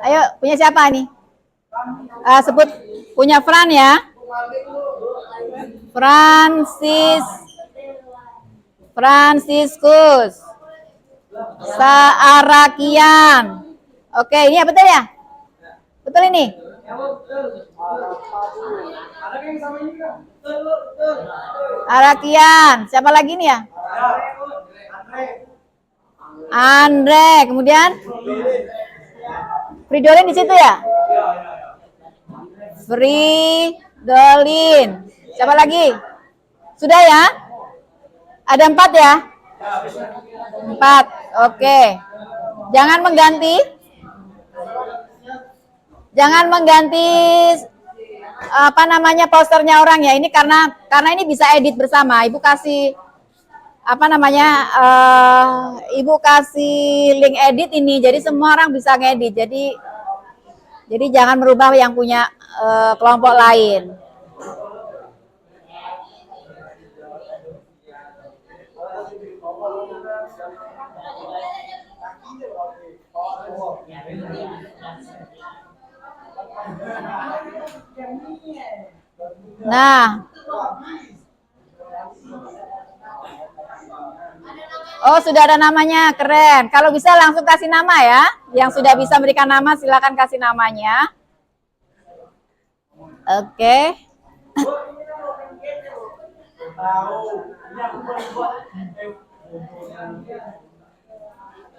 Ayo, punya siapa nih? Sebut, punya Fran ya. Franciscus, Saarakian. Oke, ini ya betul ya? Betul ini? Arakian. Siapa lagi nih ya? Andre. Kemudian? Fridolin di situ ya? Fridolin. Siapa lagi? Sudah ya? Ada 4 ya? 4. Oke. Jangan mengganti. Jangan mengganti apa namanya posternya orang ya. Ini karena ini bisa edit bersama. Ibu kasih apa namanya? Ibu kasih link edit ini. Jadi semua orang bisa ngedit. Jadi jangan merubah yang punya kelompok lain. Nah, oh sudah ada namanya, keren. Kalau bisa langsung kasih nama ya. Yang sudah bisa berikan nama silakan kasih namanya. Oke.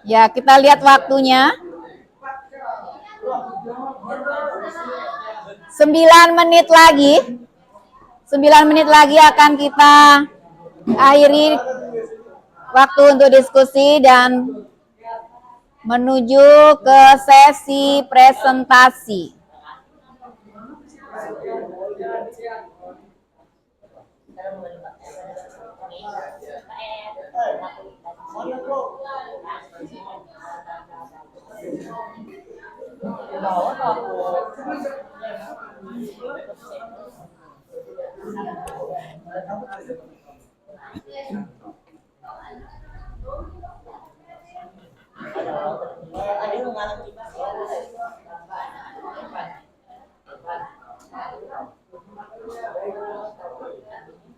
Ya, kita lihat waktunya. 9 menit lagi. 9 menit lagi akan kita akhiri waktu untuk diskusi dan menuju ke sesi presentasi.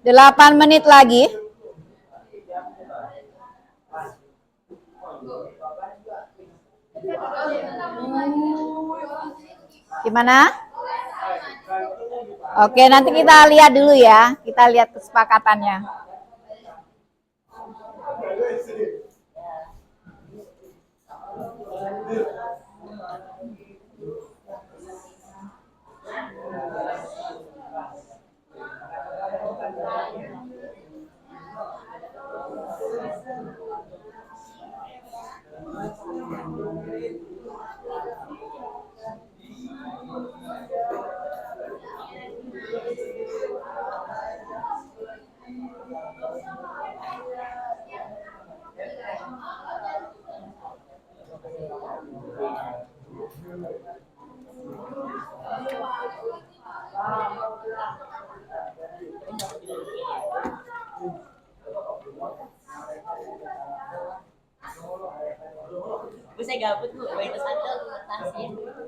Delapan menit lagi. Gimana? Oke, nanti kita lihat dulu ya. Kita lihat kesepakatannya.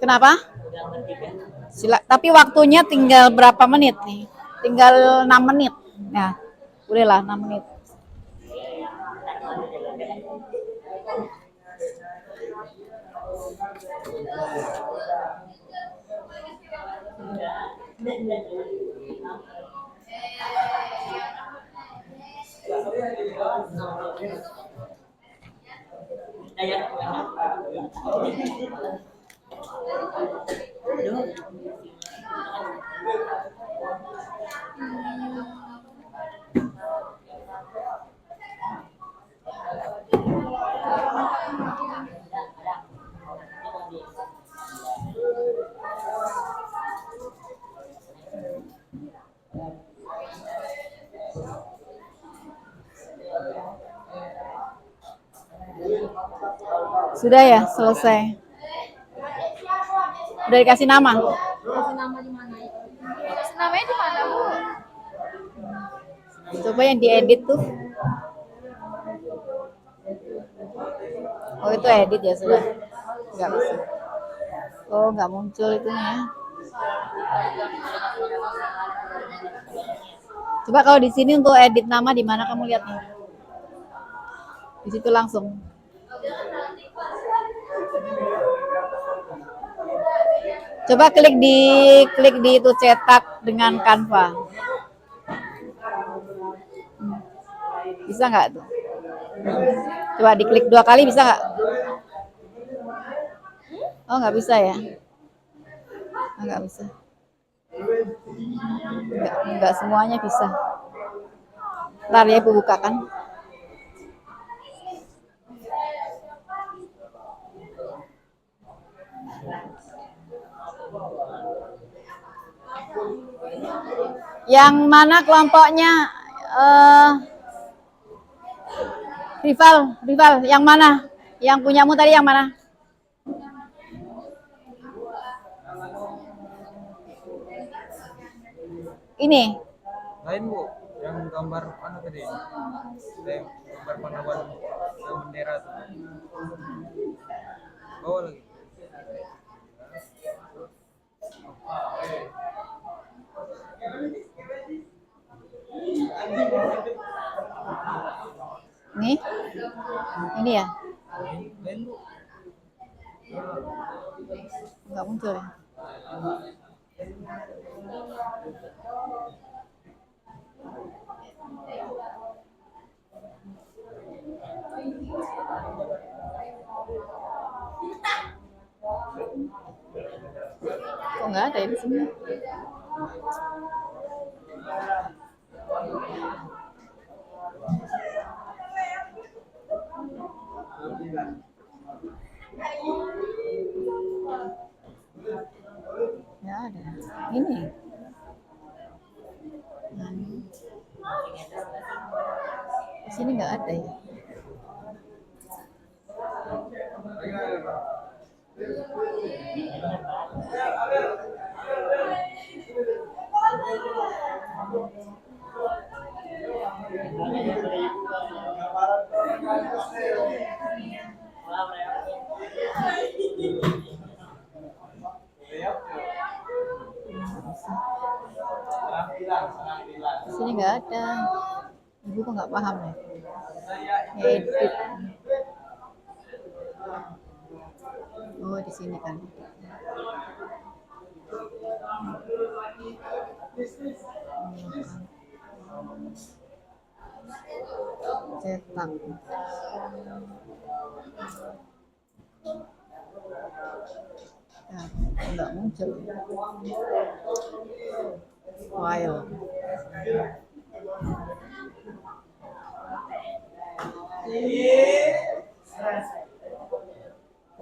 Kenapa? Tapi waktunya tinggal berapa menit nih? Tinggal 6 menit. Nah, bolehlah 6 menit. Sudah ya, selesai. Udah dikasih nama? Kasih nama di mana? Kasih namanya di mana, Bu? Coba yang diedit tuh. Oh, itu edit ya sudah. Enggak bisa. Oh, nggak muncul itunya. Coba kalau di sini untuk edit nama di mana kamu lihat nih? Di situ langsung. Coba klik di itu cetak dengan Canva. Bisa nggak tuh? Coba diklik 2 kali bisa nggak? Oh, nggak bisa ya? Oh, nggak bisa. Nggak semuanya bisa. Ntar ya, Ibu bukakan. Yang mana kelompoknya rival, yang mana? Yang punyamu tadi yang mana? Ini. Lain Bu, yang gambar mana tadi? Yang gambar pahlawan yang bendera. Bawa lagi. Nih. Ini ya? Lain Bu. Enggak muncul ya? Kok nggak ada ya di sini? Nggak ada. Ini. Nah, ini. Di sini nggak ada ya? Di sini nggak ada. Ibu kok nggak paham ya? Edit. Oh, Oh, di sini kan. Cetak. Ya, enggak muncul. File.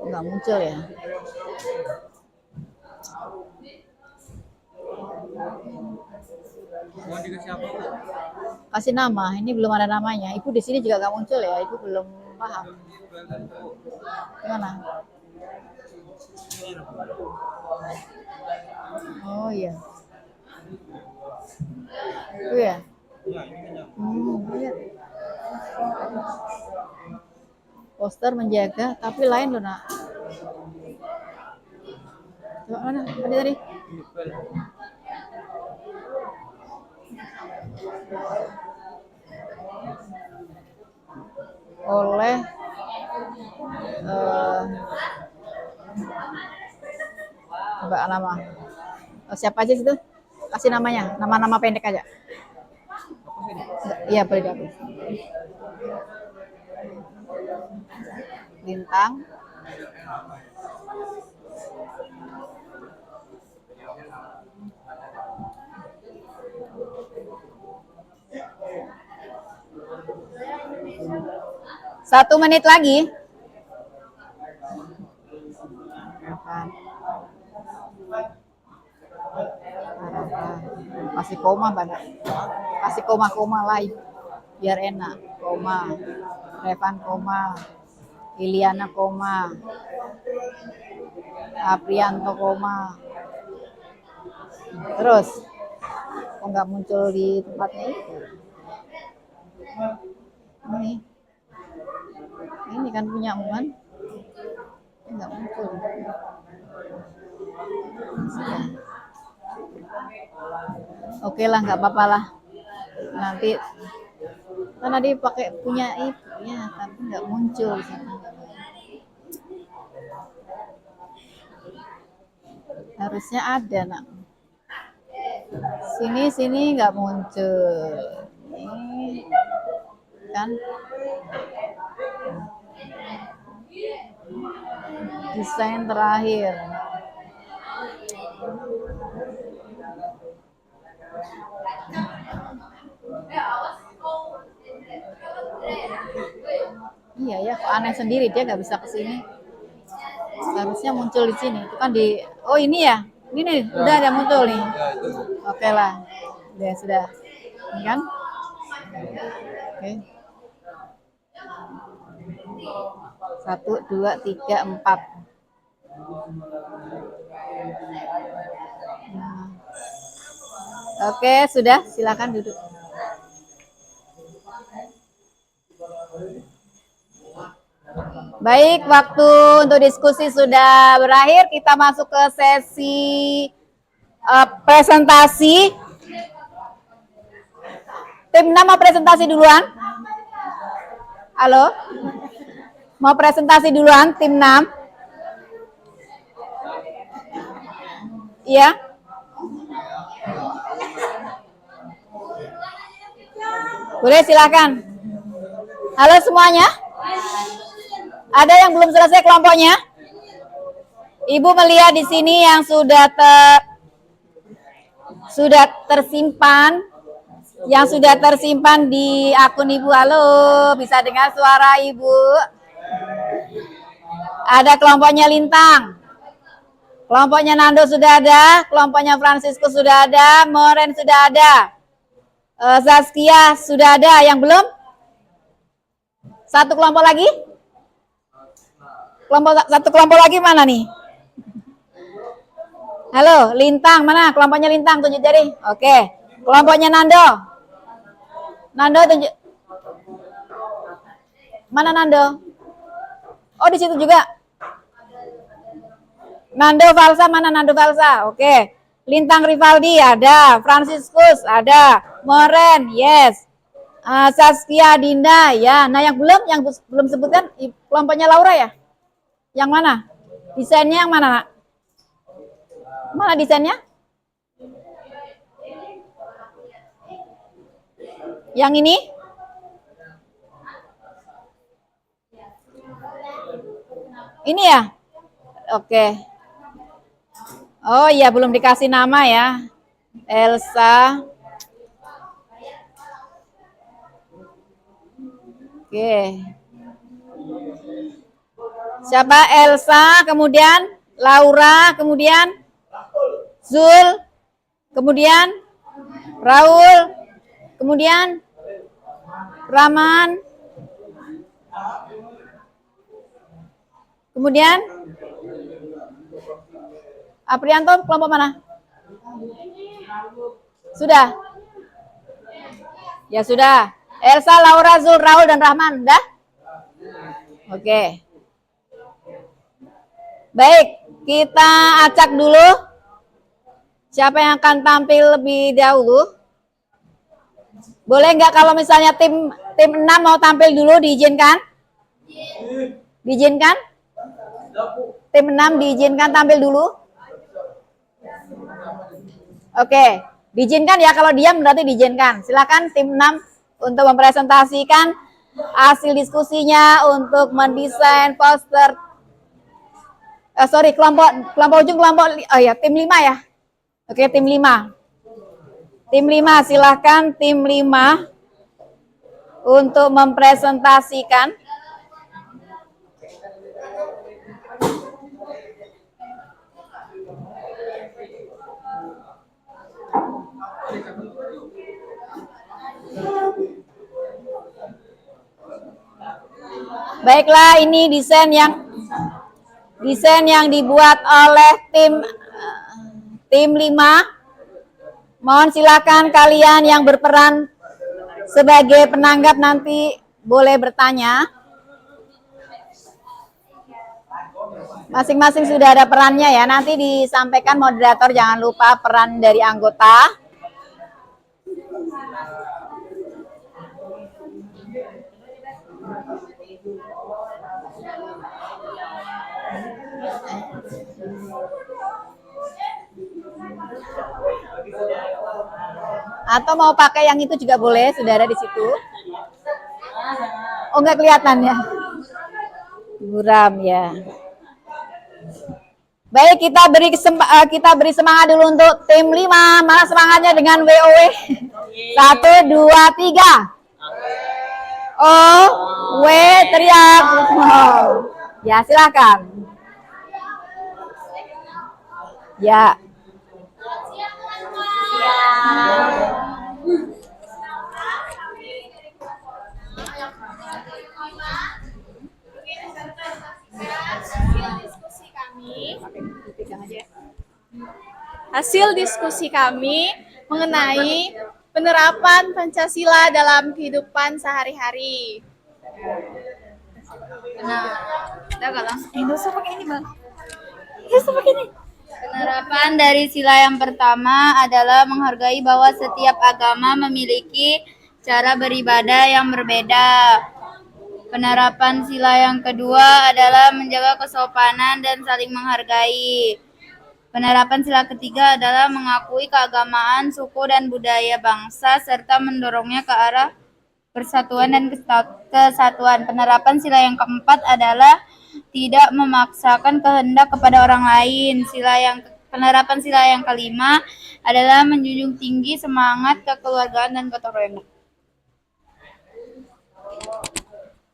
Kok nggak muncul ya? Mau dikasih apa, Bu? Kasih nama, ini belum ada namanya. Ibu di sini juga nggak muncul ya, ibu belum paham. File kan, Bu. Gimana? Oh iya. Itu ya? Ya, ini kan yang Lihat. Poster menjaga, tapi lain loh nak. Coba mana? Tadi. ini file. Oleh coba nama. Siapa aja situ? Kasih namanya, nama-nama pendek aja. Apa sih ini? Iya, boleh dihapus. Lintang. Satu menit lagi. Kasih koma banget. Kasih koma-koma lain. Biar enak. Koma. Revan koma. Iliana koma. Aprianto koma. Terus. Kok nggak muncul di tempatnya itu? Ini kan punya kan? Nggak muncul. Oke lah, nggak apa-apa lah. Nanti kan tadi pakai punya ibunya, tapi nggak muncul. Harusnya ada nak. Sini nggak muncul. Ini kan desain terakhir. Iya ya, kok aneh sendiri dia nggak bisa ke sini. Harusnya muncul di sini. Itu kan di oh ini ya. Ini nih, udah ada muncul nih. Ya, itu, Bu. Oke lah. Udah sudah. Ini kan? Oke. 1, 2, 3, 4. Nah. Oke, sudah. Silakan duduk. Baik, waktu untuk diskusi sudah berakhir. Kita masuk ke sesi presentasi. Tim 6 mau presentasi duluan? Halo? Mau presentasi duluan, tim 6? Iya? Boleh, silakan. Halo semuanya? Ada yang belum selesai kelompoknya? Ibu melihat di sini yang sudah tersimpan di akun Ibu. Halo, bisa dengar suara Ibu? Ada kelompoknya Lintang. Kelompoknya Nando sudah ada, kelompoknya Francisco sudah ada, Moren sudah ada. Saskia sudah ada, yang belum? Satu kelompok lagi? Satu kelompok lagi mana nih? Halo, Lintang mana? Kelompoknya Lintang, tunjuk jari. Oke. Kelompoknya Nando. Nando tunjuk. Mana Nando? Oh, di situ juga. Nando Falsa mana Nando Falsa? Oke. Lintang Rivaldi ada, Franciscus ada, Moren, yes. Saskia Dinda ya. Nah, yang belum sebutkan kelompoknya Laura ya? Yang mana? Desainnya yang mana, Nak? Mana desainnya? Yang ini? Ini ya? Oke. Oh iya, belum dikasih nama ya. Elsa. Oke. Siapa? Elsa, kemudian Laura, kemudian Zul, kemudian Raul, kemudian Rahman, kemudian Aprianto, kelompok mana? Sudah? Ya sudah. Elsa, Laura, Zul, Raul, dan Rahman. Udah? Oke. Baik, kita acak dulu. Siapa yang akan tampil lebih dahulu? Boleh nggak kalau misalnya tim 6 mau tampil dulu, diizinkan? Diizinkan? Tim 6 diizinkan tampil dulu? Oke, diizinkan ya, kalau diam berarti diizinkan. Silakan tim 6 untuk mempresentasikan hasil diskusinya untuk mendesain poster. Kelompok ujung tim 5 ya. Oke, tim 5. Tim 5, silahkan tim 5 untuk mempresentasikan. Baiklah, ini desain yang dibuat oleh tim 5. Mohon silakan kalian yang berperan sebagai penanggap nanti boleh bertanya. Masing-masing sudah ada perannya ya. Nanti disampaikan moderator, jangan lupa peran dari anggota. Atau mau pakai yang itu juga boleh, sudah ada di situ. Oh, nggak kelihatan ya? Buram ya. Baik, kita beri semangat dulu untuk tim 5. Mana semangatnya dengan WOW? 1, 2, 3. Oh, W teriak. Oh. Ya, silakan. Ya. Hasil diskusi kami mengenai penerapan Pancasila dalam kehidupan sehari-hari. Nah, udah gak langsung? Indonesia pakai ini, Bang. Indonesia pakai ini. Penerapan dari sila yang pertama adalah menghargai bahwa setiap agama memiliki cara beribadah yang berbeda. Penerapan sila yang kedua adalah menjaga kesopanan dan saling menghargai. Penerapan sila ketiga adalah mengakui keagamaan, suku, dan budaya bangsa, serta mendorongnya ke arah persatuan dan kesatuan. Penerapan sila yang keempat adalah tidak memaksakan kehendak kepada orang lain. Penerapan sila yang kelima adalah menjunjung tinggi semangat kekeluargaan dan gotong royong.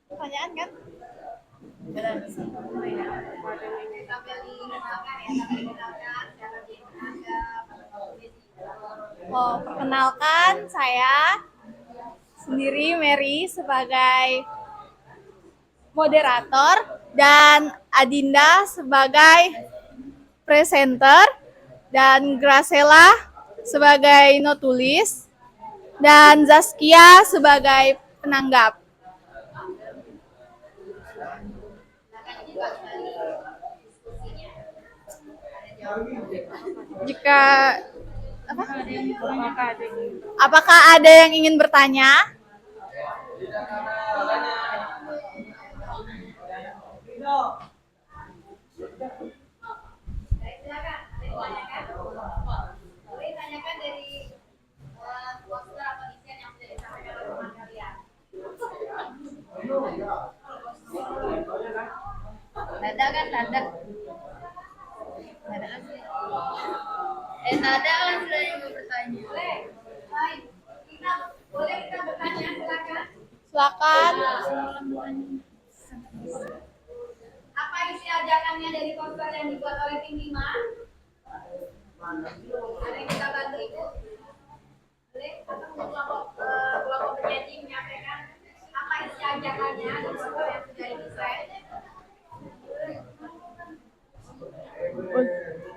Pertanyaan kan? Perkenalkan, saya sendiri Mary sebagai moderator dan Adinda sebagai presenter dan Gracela sebagai notulis dan Zaskia sebagai penanggap. Apakah ada yang ingin bertanya? Ada kan sudah yang mau bertanya. Boleh kita bertanya, silakan. Silakan. Apa isi ajakannya dari poster yang dibuat oleh tim 5? Ada yang kita bantu Ibu? Boleh? Atau kelompok penyaji menyampaikan apa isi ajakannya dari poster yang sudah didesain?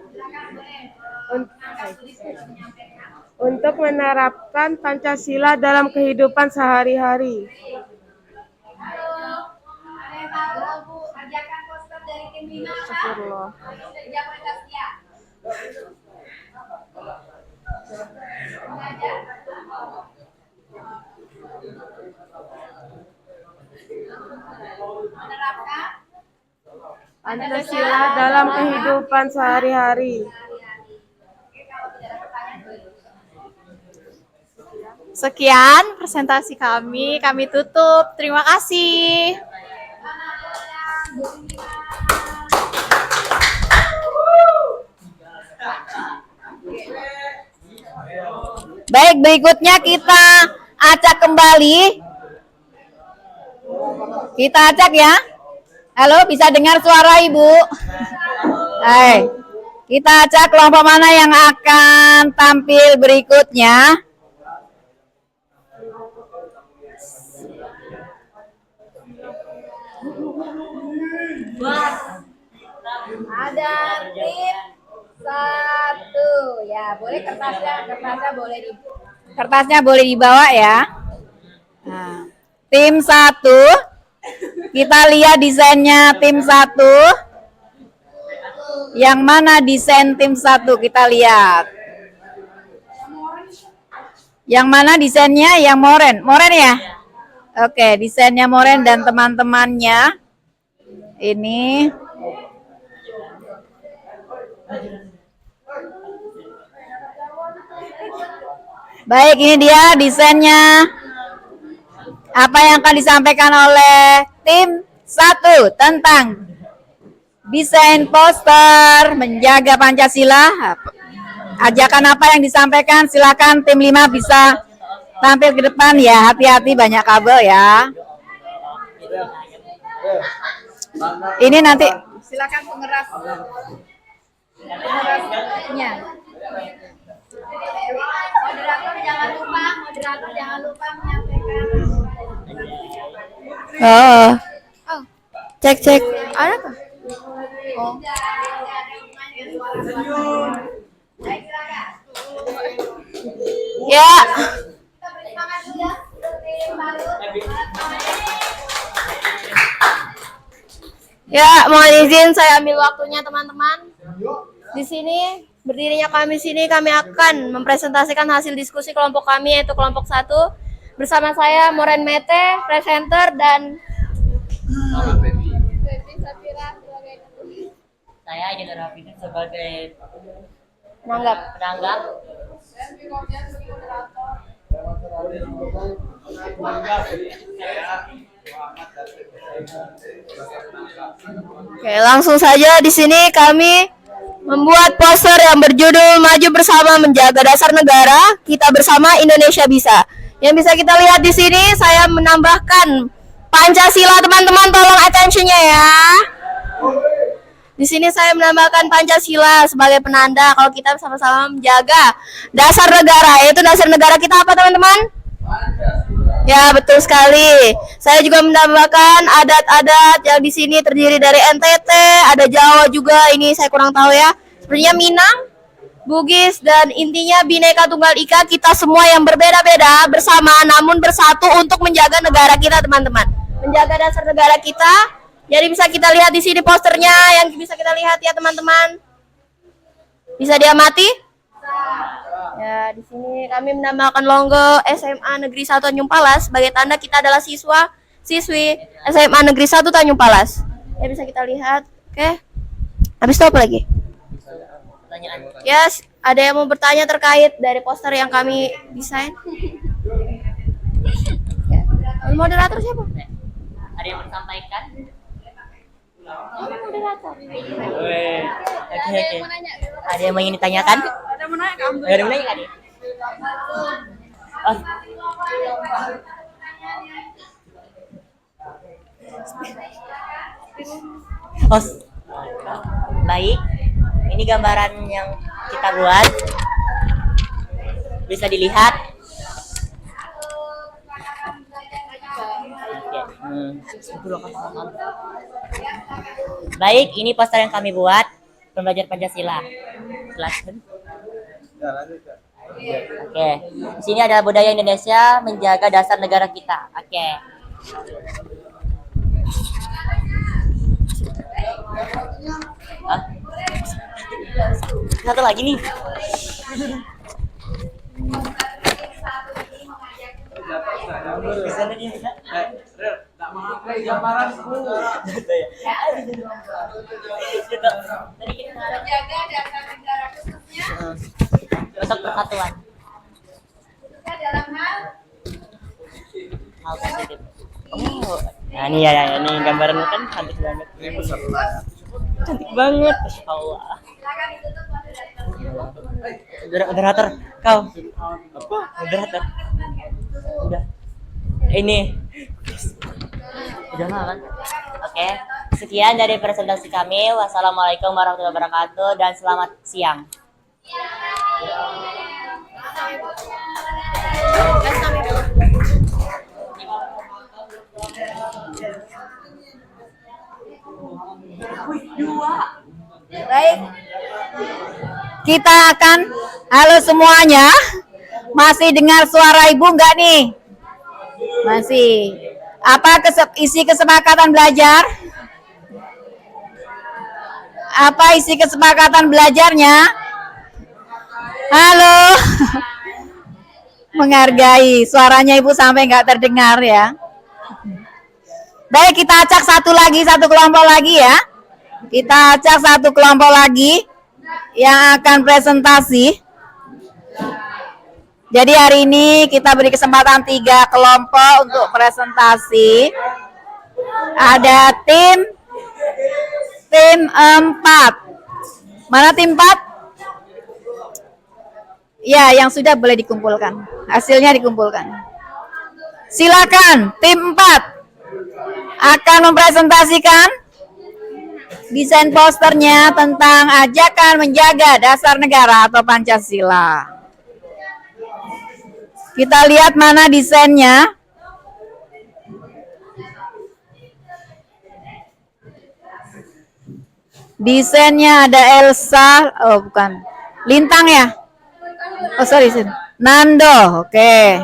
Silakan boleh. Menyampaikan. Untuk menerapkan Pancasila dalam kehidupan sehari-hari. Halo, ada yang tahu ajakan poster dari tim 5 apa? Astagfirullah. Dari Jakarta Tasya. Ada? Menerapkan Pancasila dalam kehidupan sehari-hari. Oke, kalau tidak ada pertanyaan boleh. Sekian presentasi kami tutup. Terima kasih. Baik, berikutnya kita acak kembali. Kita acak ya. Halo, bisa dengar suara Ibu? Hai. Kita acak kelompok mana yang akan tampil berikutnya. Ada tim 1 ya, boleh kertasnya boleh dibawa ya. Nah, tim 1 kita lihat desainnya tim 1. Yang mana desain tim 1 kita lihat. Yang mana desainnya? Yang Moren ya? Oke, desainnya Moren dan teman-temannya. Ini baik, ini dia desainnya. Apa yang akan disampaikan oleh tim 1 tentang desain poster menjaga Pancasila. Ajakan apa yang disampaikan? Silakan tim 5 bisa tampil ke depan ya. Hati-hati banyak kabel ya. Ini nanti silakan pengerasnya. Moderator jangan lupa menyampaikan. Oh. Cek. Ada kah? Oh. Ya. Ya, mohon izin saya ambil waktunya teman-teman. Di sini berdirinya kami kami akan mempresentasikan hasil diskusi kelompok kami yaitu kelompok 1 bersama saya Moren Mete, presenter dan saya Jenderal Rafidin sebagai menanggap. Oke, langsung saja di sini kami membuat poster yang berjudul Maju Bersama Menjaga Dasar Negara, Kita Bersama Indonesia Bisa. Yang bisa kita lihat di sini saya menambahkan Pancasila, teman-teman tolong attention-nya ya. Di sini saya menambahkan Pancasila sebagai penanda kalau kita sama-sama menjaga dasar negara, yaitu dasar negara kita apa teman-teman? Ya, betul sekali. Saya juga menambahkan adat-adat yang di sini terdiri dari NTT, ada Jawa juga, ini saya kurang tahu ya. Sepertinya Minang, Bugis, dan intinya Bhinneka Tunggal Ika, kita semua yang berbeda-beda bersama namun bersatu untuk menjaga negara kita, teman-teman. Menjaga dasar negara kita. Jadi bisa kita lihat di sini posternya yang bisa kita lihat ya, teman-teman. Bisa diamati? Ya, di sini kami menambahkan logo SMA Negeri 1 Tanjung Palas sebagai tanda kita adalah siswi SMA Negeri 1 Tanjung Palas. Ya, bisa kita lihat. Oke. Habis itu apa lagi? Yes, ada yang mau bertanya terkait dari poster yang kami desain? Ya. Moderator siapa? Ada yang bersampaikan? Weh, oke. Ada yang ingin ditanyakan? Ada yang menanya kan? Oh. Oh, baik. Ini gambaran yang kita buat. Bisa dilihat. Baik, ini poster yang kami buat pembelajar Pancasila. Silahkan. Oke, di sini ada budaya Indonesia menjaga dasar negara kita. Oke. Hah? Satu lagi nih. Di sana dia bisa. Menjaga dasar negara khususnya Untuk persatuan. juga dalam hal Hal positif. Oh, nah ini ya, ini gambaran kan cantik banget. Ini peserta. Cantik banget, Masya Allah. silakan ditutup moderator. Moderator, kau. Apa? Moderator. Udah. Ini. Udah lah kan? Oke. Sekian dari presentasi kami. Wassalamualaikum warahmatullahi wabarakatuh dan selamat siang. Baik. Kita akan, halo semuanya. Masih dengar suara Ibu enggak nih? Masih. Apa isi kesepakatan belajar? Apa isi kesepakatan belajarnya? Halo. Menghargai. Suaranya Ibu sampai enggak terdengar ya. Baik, kita acak satu kelompok lagi ya. Kita acak satu kelompok lagi yang akan presentasi. Jadi hari ini kita beri kesempatan 3 kelompok untuk presentasi. Ada tim 4. Mana tim 4? Ya, yang sudah boleh dikumpulkan. Hasilnya dikumpulkan. Silakan tim 4 akan mempresentasikan desain posternya tentang ajakan menjaga dasar negara atau Pancasila. Kita lihat mana desainnya. Desainnya ada Elsa, oh bukan, Lintang ya? Oh sorry, Nando, oke.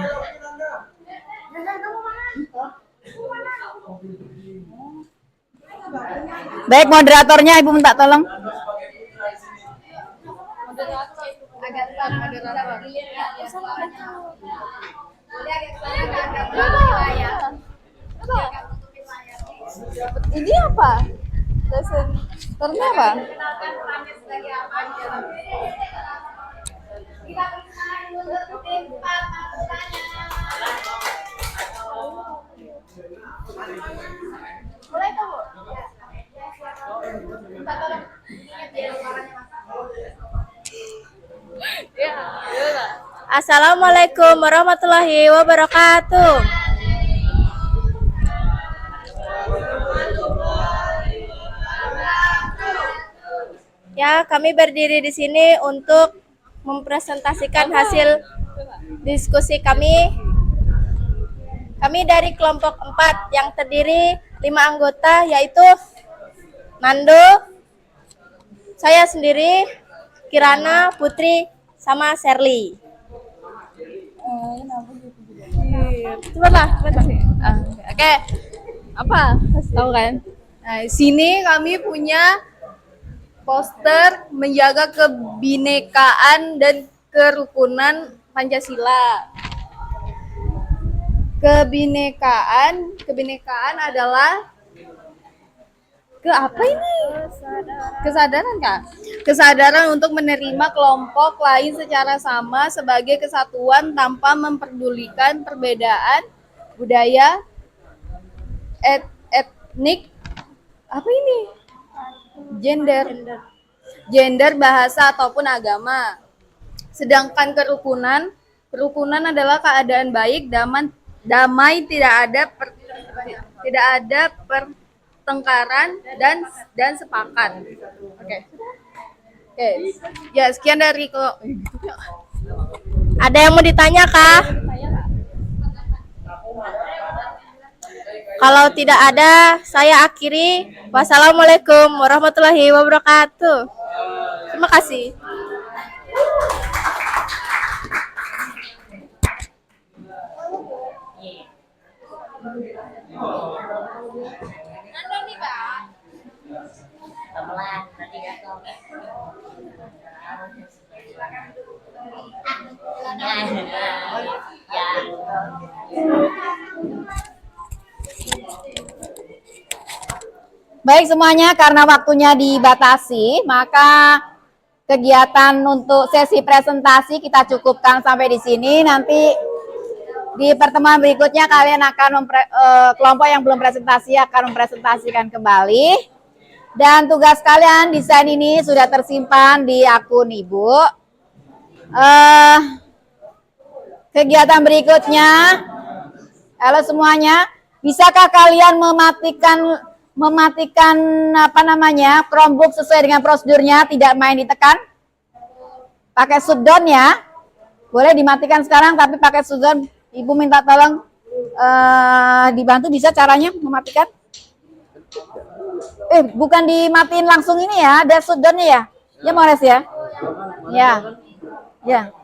Baik, moderatornya Ibu minta tolong. Ini apa? Karena apa? Assalamualaikum warahmatullahi wabarakatuh. Ya, kami berdiri di sini untuk mempresentasikan hasil diskusi kami. Kami dari kelompok 4 yang terdiri 5 anggota, yaitu Nando, saya sendiri, Kirana, Putri, sama Sherly. Oke. Apa? Tahu kan? Nah, di sini kami punya poster menjaga kebinekaan dan kerukunan Pancasila. Kebinekaan adalah apa ini? Kesadaran Kak? Kesadaran untuk menerima kelompok lain secara sama sebagai kesatuan tanpa memperdulikan perbedaan budaya, etnik, Apa ini? Gender. Gender, bahasa ataupun agama. Sedangkan kerukunan adalah keadaan baik, damai, tidak ada pertengkaran dan sepakat. Oke. Oke. Ya, sekian dari Ada yang mau ditanya kah? Kalau tidak ada, saya akhiri. Wassalamualaikum warahmatullahi wabarakatuh. Terima kasih. Baik semuanya, karena waktunya dibatasi, maka kegiatan untuk sesi presentasi kita cukupkan sampai di sini. Nanti di pertemuan berikutnya kalian akan kelompok yang belum presentasi akan mempresentasikan kembali. Dan tugas kalian desain ini sudah tersimpan di akun Ibu. Kegiatan berikutnya, halo semuanya, bisakah kalian mematikan Chromebook sesuai dengan prosedurnya, tidak main ditekan? Pakai shutdown ya. Boleh dimatikan sekarang tapi pakai shutdown. Ibu minta tolong dibantu, bisa caranya mematikan? Bukan dimatiin langsung ini ya, ada shutdownnya ya. Ya Mores ya. Ya. Ya.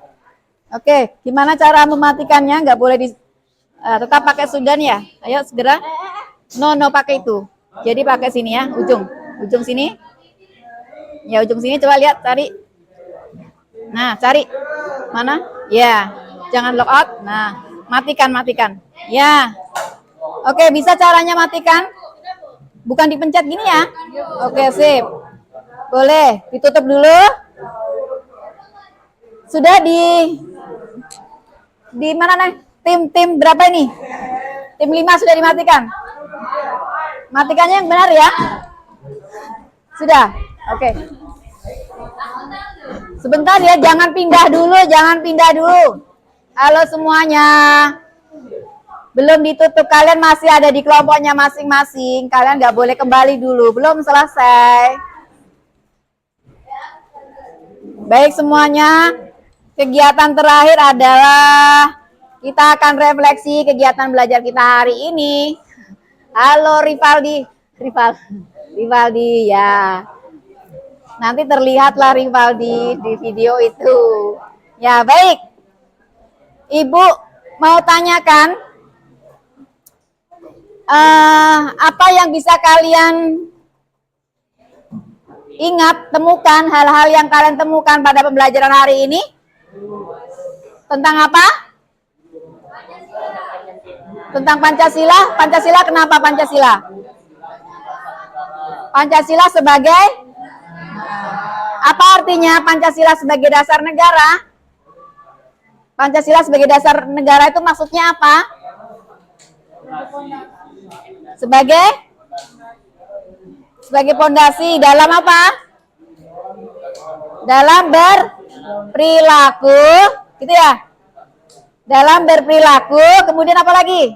Oke, gimana cara mematikannya? Nggak boleh tetap pakai shutdown ya. Ayo segera. No pakai itu. Jadi pakai sini ya, ujung sini. Ya, ujung sini coba lihat, cari. Nah, cari. Mana? Ya. Jangan logout. Nah, matikan. Ya. Oke, bisa caranya matikan? Bukan dipencet gini ya. Oke, sip. Boleh, ditutup dulu. Sudah di mana nih? Tim berapa ini? Tim 5 sudah dimatikan. Matikannya yang benar ya. Sudah. Oke. Sebentar ya, jangan pindah dulu. Halo semuanya. Belum ditutup, kalian masih ada di kelompoknya masing-masing. Kalian nggak boleh kembali dulu, belum selesai. Baik semuanya, kegiatan terakhir adalah kita akan refleksi kegiatan belajar kita hari ini. Halo Rivaldi ya. Nanti terlihatlah Rivaldi di video itu. Ya baik. Ibu mau tanyakan apa yang bisa kalian ingat, temukan, hal-hal yang kalian temukan pada pembelajaran hari ini? Tentang apa? Tentang Pancasila. Pancasila, kenapa Pancasila? Pancasila sebagai apa artinya Pancasila sebagai dasar negara? Pancasila sebagai dasar negara itu maksudnya apa? Sebagai pondasi dalam apa? Dalam berperilaku, gitu ya? Dalam berperilaku, kemudian apa lagi?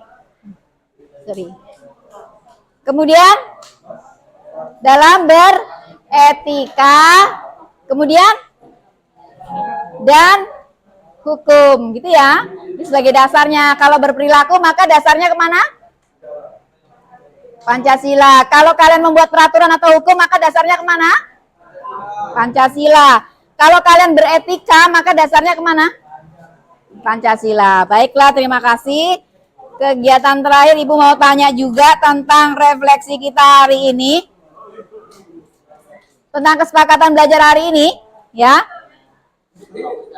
Kemudian dalam beretika, kemudian dan hukum, gitu ya. Ini sebagai dasarnya. Kalau berperilaku maka dasarnya kemana? Pancasila. Kalau kalian membuat peraturan atau hukum maka dasarnya kemana? Pancasila. Kalau kalian beretika maka dasarnya kemana? Pancasila. Baiklah, terima kasih. Kegiatan terakhir Ibu mau tanya juga tentang refleksi kita hari ini. Tentang kesepakatan belajar hari ini, ya.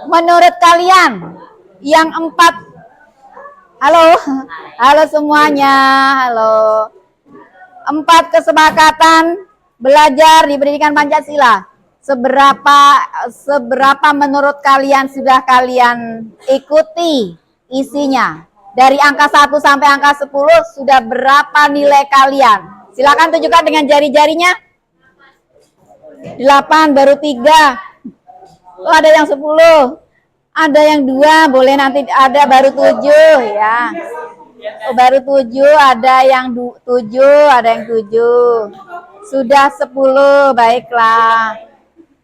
Menurut kalian yang 4, halo semuanya, halo. 4 kesepakatan belajar di pendidikan Pancasila. Seberapa menurut kalian sudah kalian ikuti isinya? Dari angka 1 sampai angka 10 sudah berapa nilai kalian? Silakan tunjukkan dengan jari-jarinya. 8, baru 3. Oh, ada yang 10. Ada yang 2, boleh nanti ada baru 7 ya. Oh, baru 7, ada yang 7, ada yang 7. Sudah 10, baiklah.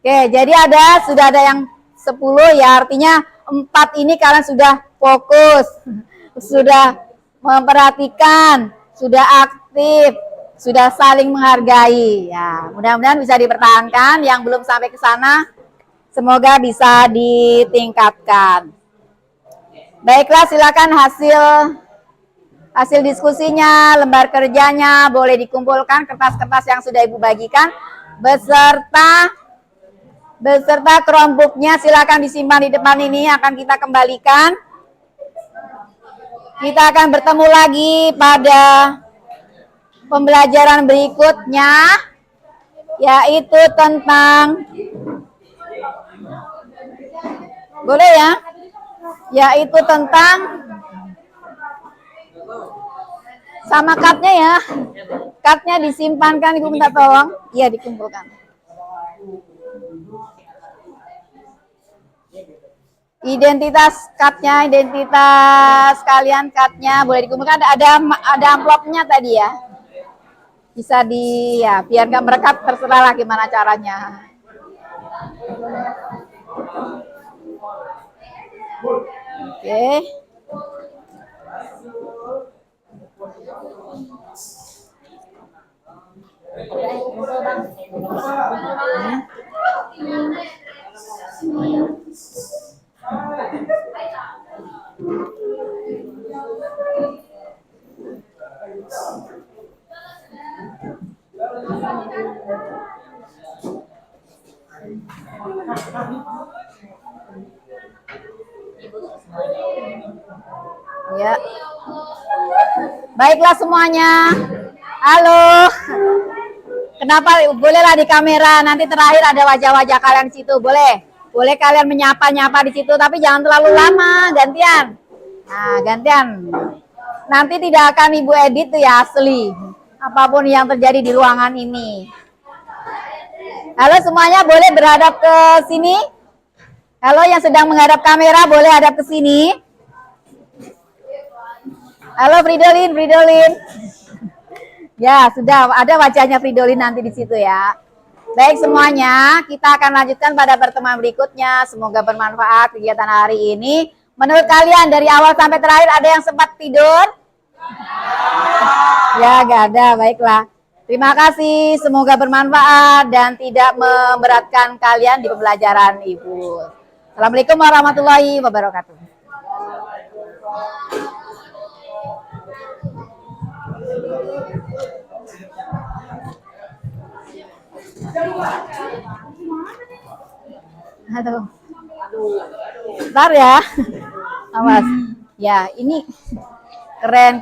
Oke, jadi sudah ada yang 10 ya, artinya 4 ini kalian sudah fokus, sudah memperhatikan, sudah aktif, sudah saling menghargai. Ya, mudah-mudahan bisa dipertahankan. Yang belum sampai ke sana, semoga bisa ditingkatkan. Baiklah, silakan hasil diskusinya, lembar kerjanya boleh dikumpulkan, kertas-kertas yang sudah Ibu bagikan beserta Chromebooknya silakan disimpan di depan ini, akan kita kembalikan. Kita akan bertemu lagi pada pembelajaran berikutnya, yaitu tentang, boleh ya, yaitu tentang, sama cardnya ya, cardnya disimpankan, Ibu minta tolong, iya dikumpulkan. Identitas cardnya, identitas kalian cardnya boleh dikumpulkan. Ada amplopnya tadi ya, bisa ya biar nggak merekat, terserah lah gimana caranya. Oke. Ya. Baiklah semuanya. Halo. Kenapa bolehlah di kamera, nanti terakhir ada wajah-wajah kalian di situ, boleh. Boleh kalian menyapa-nyapa di situ, tapi jangan terlalu lama, gantian. Nah, gantian. Nanti tidak akan Ibu edit tuh ya, asli. Apapun yang terjadi di ruangan ini. Halo semuanya, boleh berhadap ke sini? Halo yang sedang menghadap kamera, boleh hadap ke sini? Halo Fridolin. Ya, sudah ada wajahnya Fridolin nanti di situ ya. Baik semuanya, kita akan lanjutkan pada pertemuan berikutnya. Semoga bermanfaat kegiatan hari ini. Menurut kalian dari awal sampai terakhir ada yang sempat tidur? Ya, gak ada. Baiklah. Terima kasih. Semoga bermanfaat dan tidak memberatkan kalian di pembelajaran Ibu. Assalamualaikum warahmatullahi wabarakatuh. Aduh. Bentar ya. Awas. Ya, ini keren.